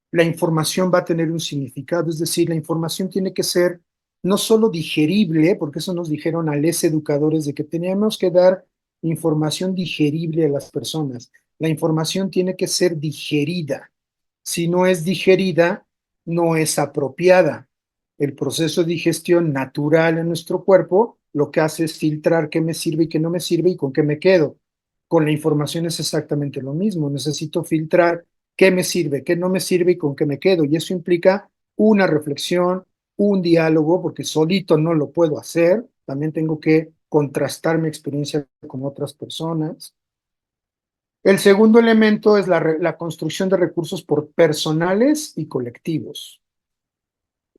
la información va a tener un significado, es decir, la información tiene que ser no solo digerible, porque eso nos dijeron a los educadores de que teníamos que dar información digerible a las personas. La información tiene que ser digerida. Si no es digerida, no es apropiada. El proceso de digestión natural en nuestro cuerpo lo que hace es filtrar qué me sirve y qué no me sirve y con qué me quedo. Con la información es exactamente lo mismo. Necesito filtrar qué me sirve, qué no me sirve y con qué me quedo. Y eso implica una reflexión, un diálogo, porque solito no lo puedo hacer. También tengo que contrastar mi experiencia con otras personas. El segundo elemento es la construcción de recursos por personales y colectivos.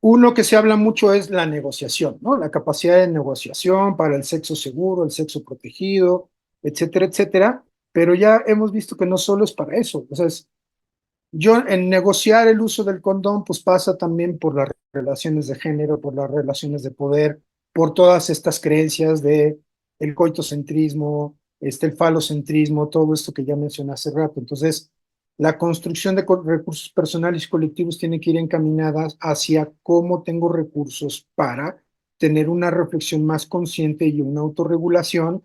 Uno que se habla mucho es la negociación, ¿no? La capacidad de negociación para el sexo seguro, el sexo protegido, etcétera, etcétera. Pero ya hemos visto que no solo es para eso. O sea, yo en negociar el uso del condón, pues pasa también por las relaciones de género, por las relaciones de poder, por todas estas creencias de el coitocentrismo, el falocentrismo, todo esto que ya mencioné hace rato. Entonces, la construcción de recursos personales y colectivos tiene que ir encaminadas hacia cómo tengo recursos para tener una reflexión más consciente y una autorregulación,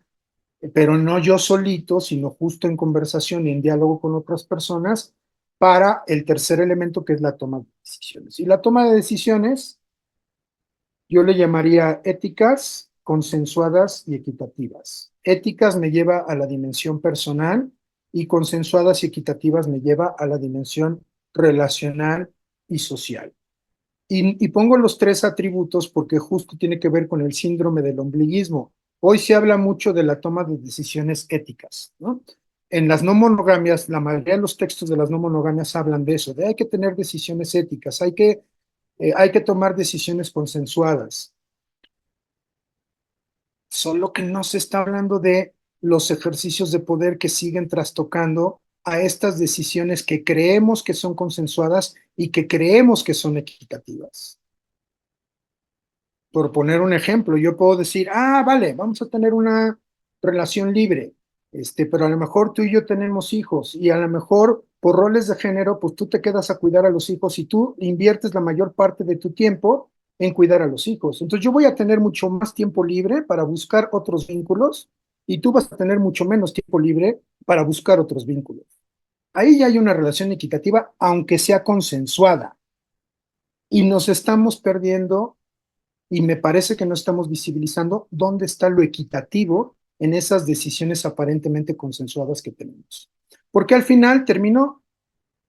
pero no yo solito, sino justo en conversación y en diálogo con otras personas para el tercer elemento que es la toma de decisiones. Y la toma de decisiones yo le llamaría éticas, consensuadas y equitativas. Éticas me lleva a la dimensión personal y consensuadas y equitativas me lleva a la dimensión relacional y social. Y pongo los tres atributos porque justo tiene que ver con el síndrome del ombliguismo. Hoy se habla mucho de la toma de decisiones éticas, ¿no? En las no monogamias, la mayoría de los textos de las no monogamias hablan de eso, de hay que tener decisiones éticas, hay que tomar decisiones consensuadas. Solo que no se está hablando de los ejercicios de poder que siguen trastocando a estas decisiones que creemos que son consensuadas y que creemos que son equitativas. Por poner un ejemplo, yo puedo decir, vale, vamos a tener una relación libre, pero a lo mejor tú y yo tenemos hijos y a lo mejor por roles de género, pues tú te quedas a cuidar a los hijos y tú inviertes la mayor parte de tu tiempo en cuidar a los hijos. Entonces yo voy a tener mucho más tiempo libre para buscar otros vínculos y tú vas a tener mucho menos tiempo libre para buscar otros vínculos. Ahí ya hay una relación equitativa, aunque sea consensuada, y nos estamos perdiendo y me parece que no estamos visibilizando dónde está lo equitativo en esas decisiones aparentemente consensuadas que tenemos. Porque al final termino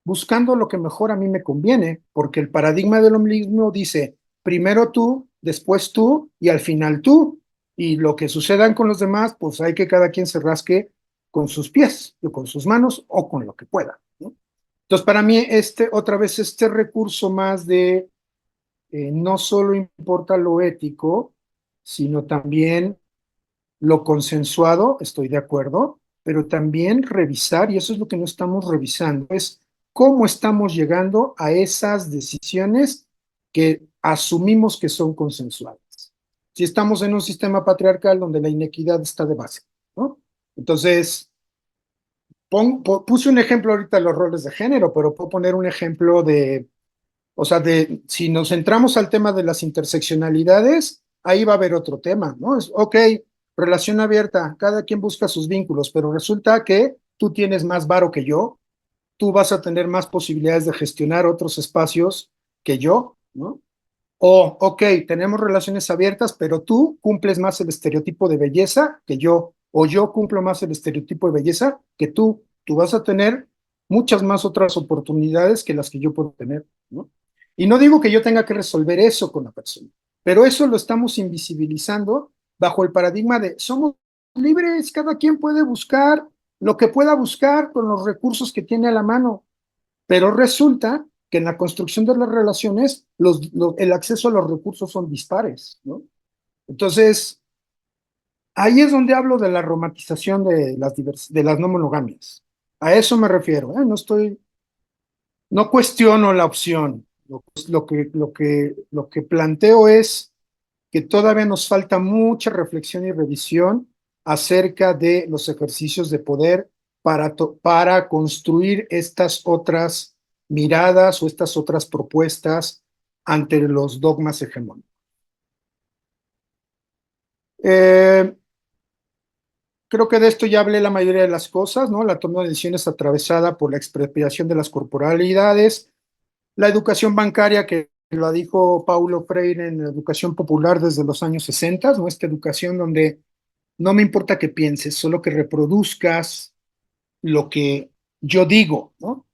buscando lo que mejor a mí me conviene, porque el paradigma del ombliguismo dice primero tú, después tú y al final tú. Y lo que sucedan con los demás, pues hay que cada quien se rasque con sus pies, o con sus manos o con lo que pueda, ¿no? Entonces, para mí, otra vez, este recurso más de no solo importa lo ético, sino también lo consensuado, estoy de acuerdo, pero también revisar, y eso es lo que no estamos revisando, es cómo estamos llegando a esas decisiones que asumimos que son consensuadas. Si estamos en un sistema patriarcal donde la inequidad está de base, ¿no? Entonces, puse un ejemplo ahorita de los roles de género, pero puedo poner un ejemplo de, o sea, si nos centramos al tema de las interseccionalidades, ahí va a haber otro tema, ¿no? Ok, relación abierta, cada quien busca sus vínculos, pero resulta que tú tienes más varo que yo, tú vas a tener más posibilidades de gestionar otros espacios que yo, ¿no? O, ok, tenemos relaciones abiertas, pero tú cumples más el estereotipo de belleza que yo, o yo cumplo más el estereotipo de belleza que tú. Tú vas a tener muchas más otras oportunidades que las que yo puedo tener, ¿no? Y no digo que yo tenga que resolver eso con la persona, pero eso lo estamos invisibilizando bajo el paradigma de somos libres, cada quien puede buscar lo que pueda buscar con los recursos que tiene a la mano, pero resulta que en la construcción de las relaciones el acceso a los recursos son dispares, ¿no? Entonces, ahí es donde hablo de la romantización de las no monogamias. A eso me refiero, ¿eh? No cuestiono la opción. Lo que planteo es que todavía nos falta mucha reflexión y revisión acerca de los ejercicios de poder para construir estas otras miradas o estas otras propuestas ante los dogmas hegemónicos. Eh, Creo que de esto ya hablé la mayoría de las cosas, ¿no? La toma de decisiones atravesada por la expropiación de las corporalidades, la educación bancaria que lo dijo Paulo Freire en la educación popular desde los años 60, ¿no? Esta educación donde no me importa que pienses, solo que reproduzcas lo que yo digo, ¿no?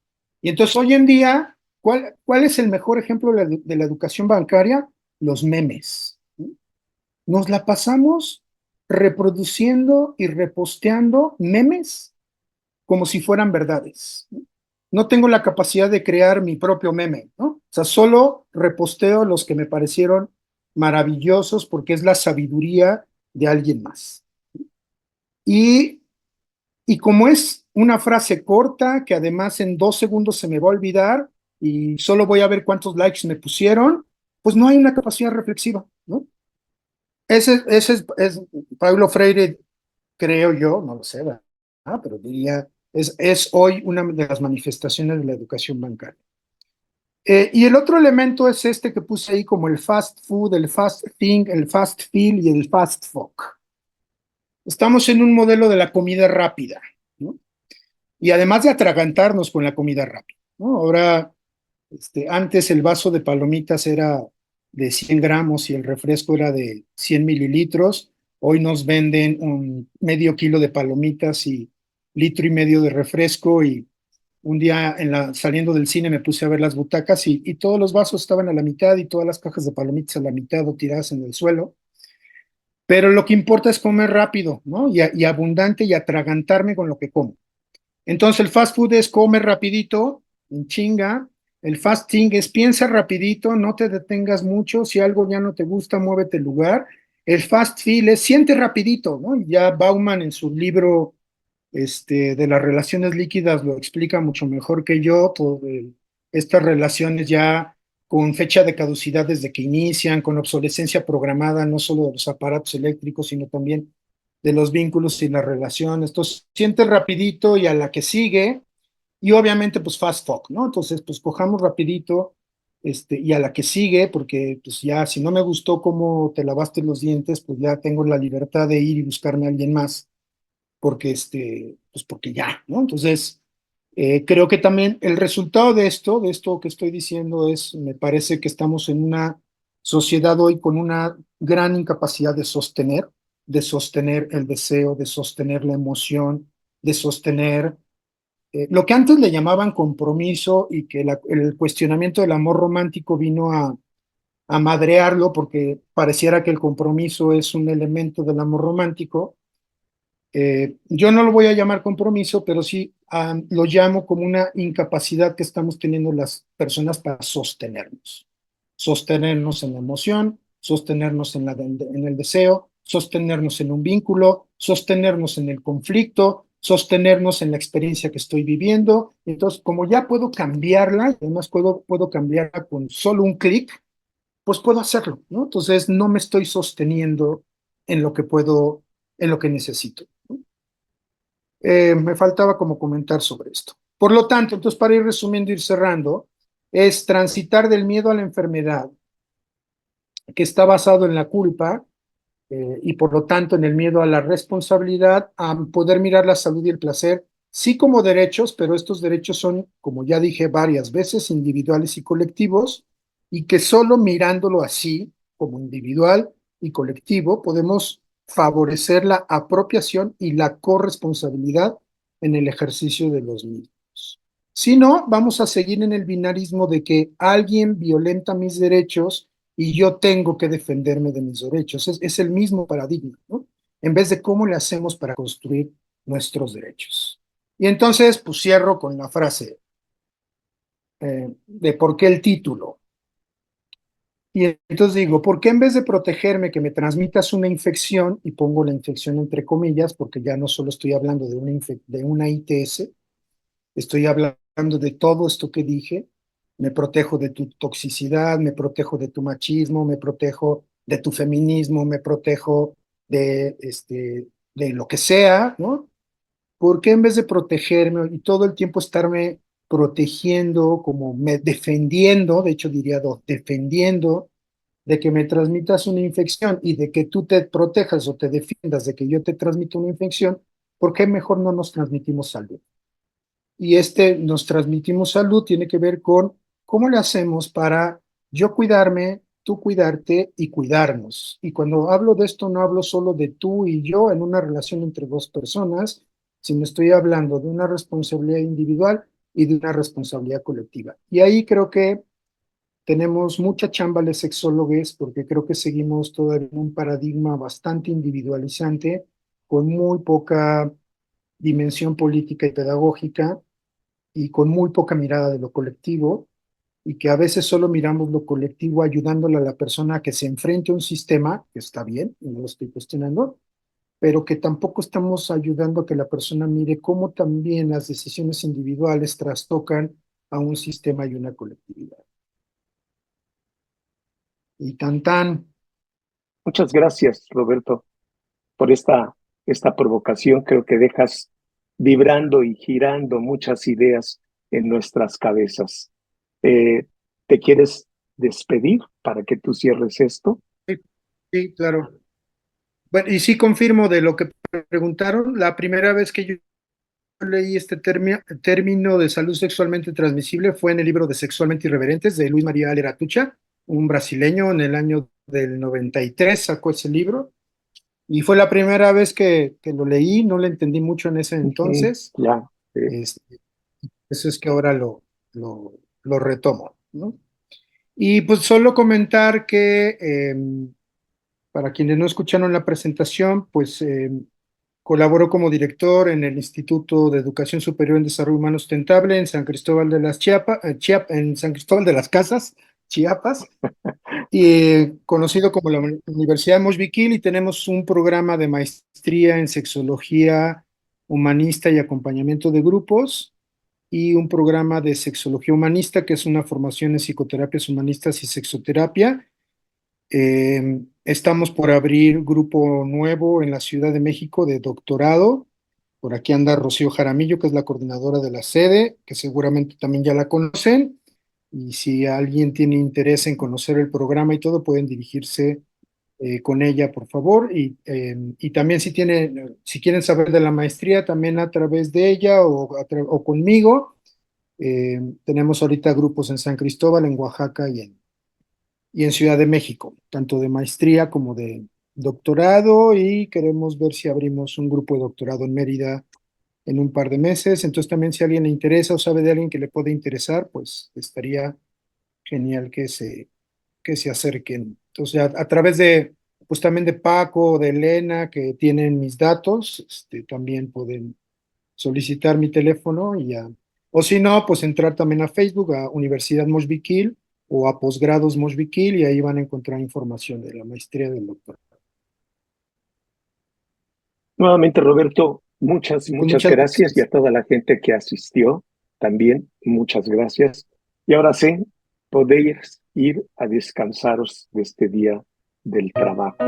Y entonces hoy en día, ¿cuál es el mejor ejemplo de la educación bancaria? Los memes, ¿no? Nos la pasamos reproduciendo y reposteando memes como si fueran verdades, ¿no? No tengo la capacidad de crear mi propio meme, ¿no? O sea, solo reposteo los que me parecieron maravillosos porque es la sabiduría de alguien más. Y, y como es una frase corta que además en 2 segundos se me va a olvidar y solo voy a ver cuántos likes me pusieron, pues no hay una capacidad reflexiva, ¿no? Ese es Paulo Freire, creo yo, no lo sé, ¿verdad? Pero diría, es hoy una de las manifestaciones de la educación bancaria. Y el otro elemento es este que puse ahí como el fast food, el fast think, el fast feel y el fast fuck. Estamos en un modelo de la comida rápida, ¿no? Y además de atragantarnos con la comida rápida, ¿no? Ahora, antes el vaso de palomitas era de 100 gramos y el refresco era de 100 mililitros. Hoy nos venden un medio kilo de palomitas y litro y medio de refresco. Y un día saliendo del cine me puse a ver las butacas y todos los vasos estaban a la mitad y todas las cajas de palomitas a la mitad o tiradas en el suelo. Pero lo que importa es comer rápido, ¿no? Y abundante y atragantarme con lo que como. Entonces el fast food es comer rapidito, en chinga. El fasting es piensa rapidito, no te detengas mucho. Si algo ya no te gusta, muévete el lugar. El fast feel es siente rapidito, ¿no? Ya Bauman en su libro de las relaciones líquidas lo explica mucho mejor que yo. Estas relaciones ya con fecha de caducidad desde que inician, con obsolescencia programada, no solo de los aparatos eléctricos, sino también de los vínculos y las relaciones. Entonces, siente rapidito y a la que sigue, y obviamente, pues fast talk, ¿no? Entonces, pues cojamos rapidito, y a la que sigue, porque pues ya si no me gustó cómo te lavaste los dientes, pues ya tengo la libertad de ir y buscarme a alguien más, porque pues porque ya, ¿no? Entonces, creo que también el resultado de esto que estoy diciendo me parece que estamos en una sociedad hoy con una gran incapacidad de sostener el deseo, de sostener la emoción, de sostener lo que antes le llamaban compromiso y que el cuestionamiento del amor romántico vino a madrearlo porque pareciera que el compromiso es un elemento del amor romántico. Yo no lo voy a llamar compromiso, pero sí lo llamo como una incapacidad que estamos teniendo las personas para sostenernos en la emoción, sostenernos en el deseo, sostenernos en un vínculo, sostenernos en el conflicto, sostenernos en la experiencia que estoy viviendo. Entonces, como ya puedo cambiarla, además puedo cambiarla con solo un clic, pues puedo hacerlo, ¿no? Entonces, no me estoy sosteniendo en lo que puedo, en lo que necesito, ¿no? Me faltaba como comentar sobre esto. Por lo tanto, entonces para ir resumiendo, ir cerrando, es transitar del miedo a la enfermedad, que está basado en la culpa y por lo tanto en el miedo a la responsabilidad, a poder mirar la salud y el placer, sí como derechos, pero estos derechos son, como ya dije varias veces, individuales y colectivos, y que solo mirándolo así, como individual y colectivo, podemos favorecer la apropiación y la corresponsabilidad en el ejercicio de los mismos. Si no, vamos a seguir en el binarismo de que alguien violenta mis derechos y yo tengo que defenderme de mis derechos. Es el mismo paradigma, ¿no? en vez de cómo le hacemos para construir nuestros derechos. Y entonces, pues cierro con la frase de por qué el título. Y entonces digo, ¿por qué en vez de protegerme que me transmitas una infección, y pongo la infección entre comillas, porque ya no solo estoy hablando de una ITS, estoy hablando de todo esto que dije, me protejo de tu toxicidad, me protejo de tu machismo, me protejo de tu feminismo, me protejo de lo que sea, ¿no? ¿Por qué en vez de protegerme y todo el tiempo estarme protegiendo, como me defendiendo, de hecho diría defendiendo, de que me transmitas una infección y de que tú te protejas o te defiendas de que yo te transmito una infección, ¿por qué mejor no nos transmitimos salud? Y nos transmitimos salud tiene que ver con cómo le hacemos para yo cuidarme, tú cuidarte y cuidarnos. Y cuando hablo de esto, no hablo solo de tú y yo en una relación entre dos personas, sino estoy hablando de una responsabilidad individual y de una responsabilidad colectiva. Y ahí creo que tenemos mucha chamba de sexólogos porque creo que seguimos todavía en un paradigma bastante individualizante, con muy poca dimensión política y pedagógica y con muy poca mirada de lo colectivo, y que a veces solo miramos lo colectivo ayudándole a la persona a que se enfrente a un sistema, que está bien, y no lo estoy cuestionando, pero que tampoco estamos ayudando a que la persona mire cómo también las decisiones individuales trastocan a un sistema y una colectividad. Y tan tan. Muchas gracias, Roberto, por esta provocación. Creo que dejas vibrando y girando muchas ideas en nuestras cabezas. ¿Te quieres despedir para que tú cierres esto? Sí, sí, claro. Bueno, y sí confirmo de lo que preguntaron, la primera vez que yo leí este término de salud sexualmente transmisible fue en el libro de Sexualmente Irreverentes de Luis María Alera-Tucha, un brasileño. En el año del 93 sacó ese libro y fue la primera vez que lo leí, no le entendí mucho en ese Ujú, entonces, ya. este, eso es que ahora lo, lo retomo, ¿no? Y pues solo comentar que para quienes no escucharon la presentación, pues colaboró como director en el Instituto de Educación Superior en Desarrollo Humano Sustentable en San Cristóbal de las en San Cristóbal de las Casas, Chiapas, y conocido como la Universidad de Moshvikil, y tenemos un programa de maestría en sexología humanista y acompañamiento de grupos, y un programa de sexología humanista, que es una formación en psicoterapias humanistas y sexoterapia. Estamos por abrir grupo nuevo en la Ciudad de México de doctorado. Por aquí anda Rocío Jaramillo, que es la coordinadora de la sede, que seguramente también ya la conocen. Y si alguien tiene interés en conocer el programa y todo, pueden dirigirse con ella, por favor. Y también si quieren saber de la maestría, también a través de ella o conmigo. Tenemos ahorita grupos en San Cristóbal, en Oaxaca y en Ciudad de México, tanto de maestría como de doctorado, y queremos ver si abrimos un grupo de doctorado en Mérida en un par de meses. Entonces también si a alguien le interesa o sabe de alguien que le puede interesar, pues estaría genial que se acerquen. Entonces a través de, pues también de Paco, de Elena, que tienen mis datos, también pueden solicitar mi teléfono y ya. O si no, pues entrar también a Facebook, a Universidad Moshvikil o a Posgrados Moshvikil, y ahí van a encontrar información de la maestría del doctor. Nuevamente, Roberto, muchas, Pues muchas muchas gracias y gracias. a toda la gente que asistió también, muchas gracias. Y ahora sí, podéis ir a descansaros de este día del trabajo.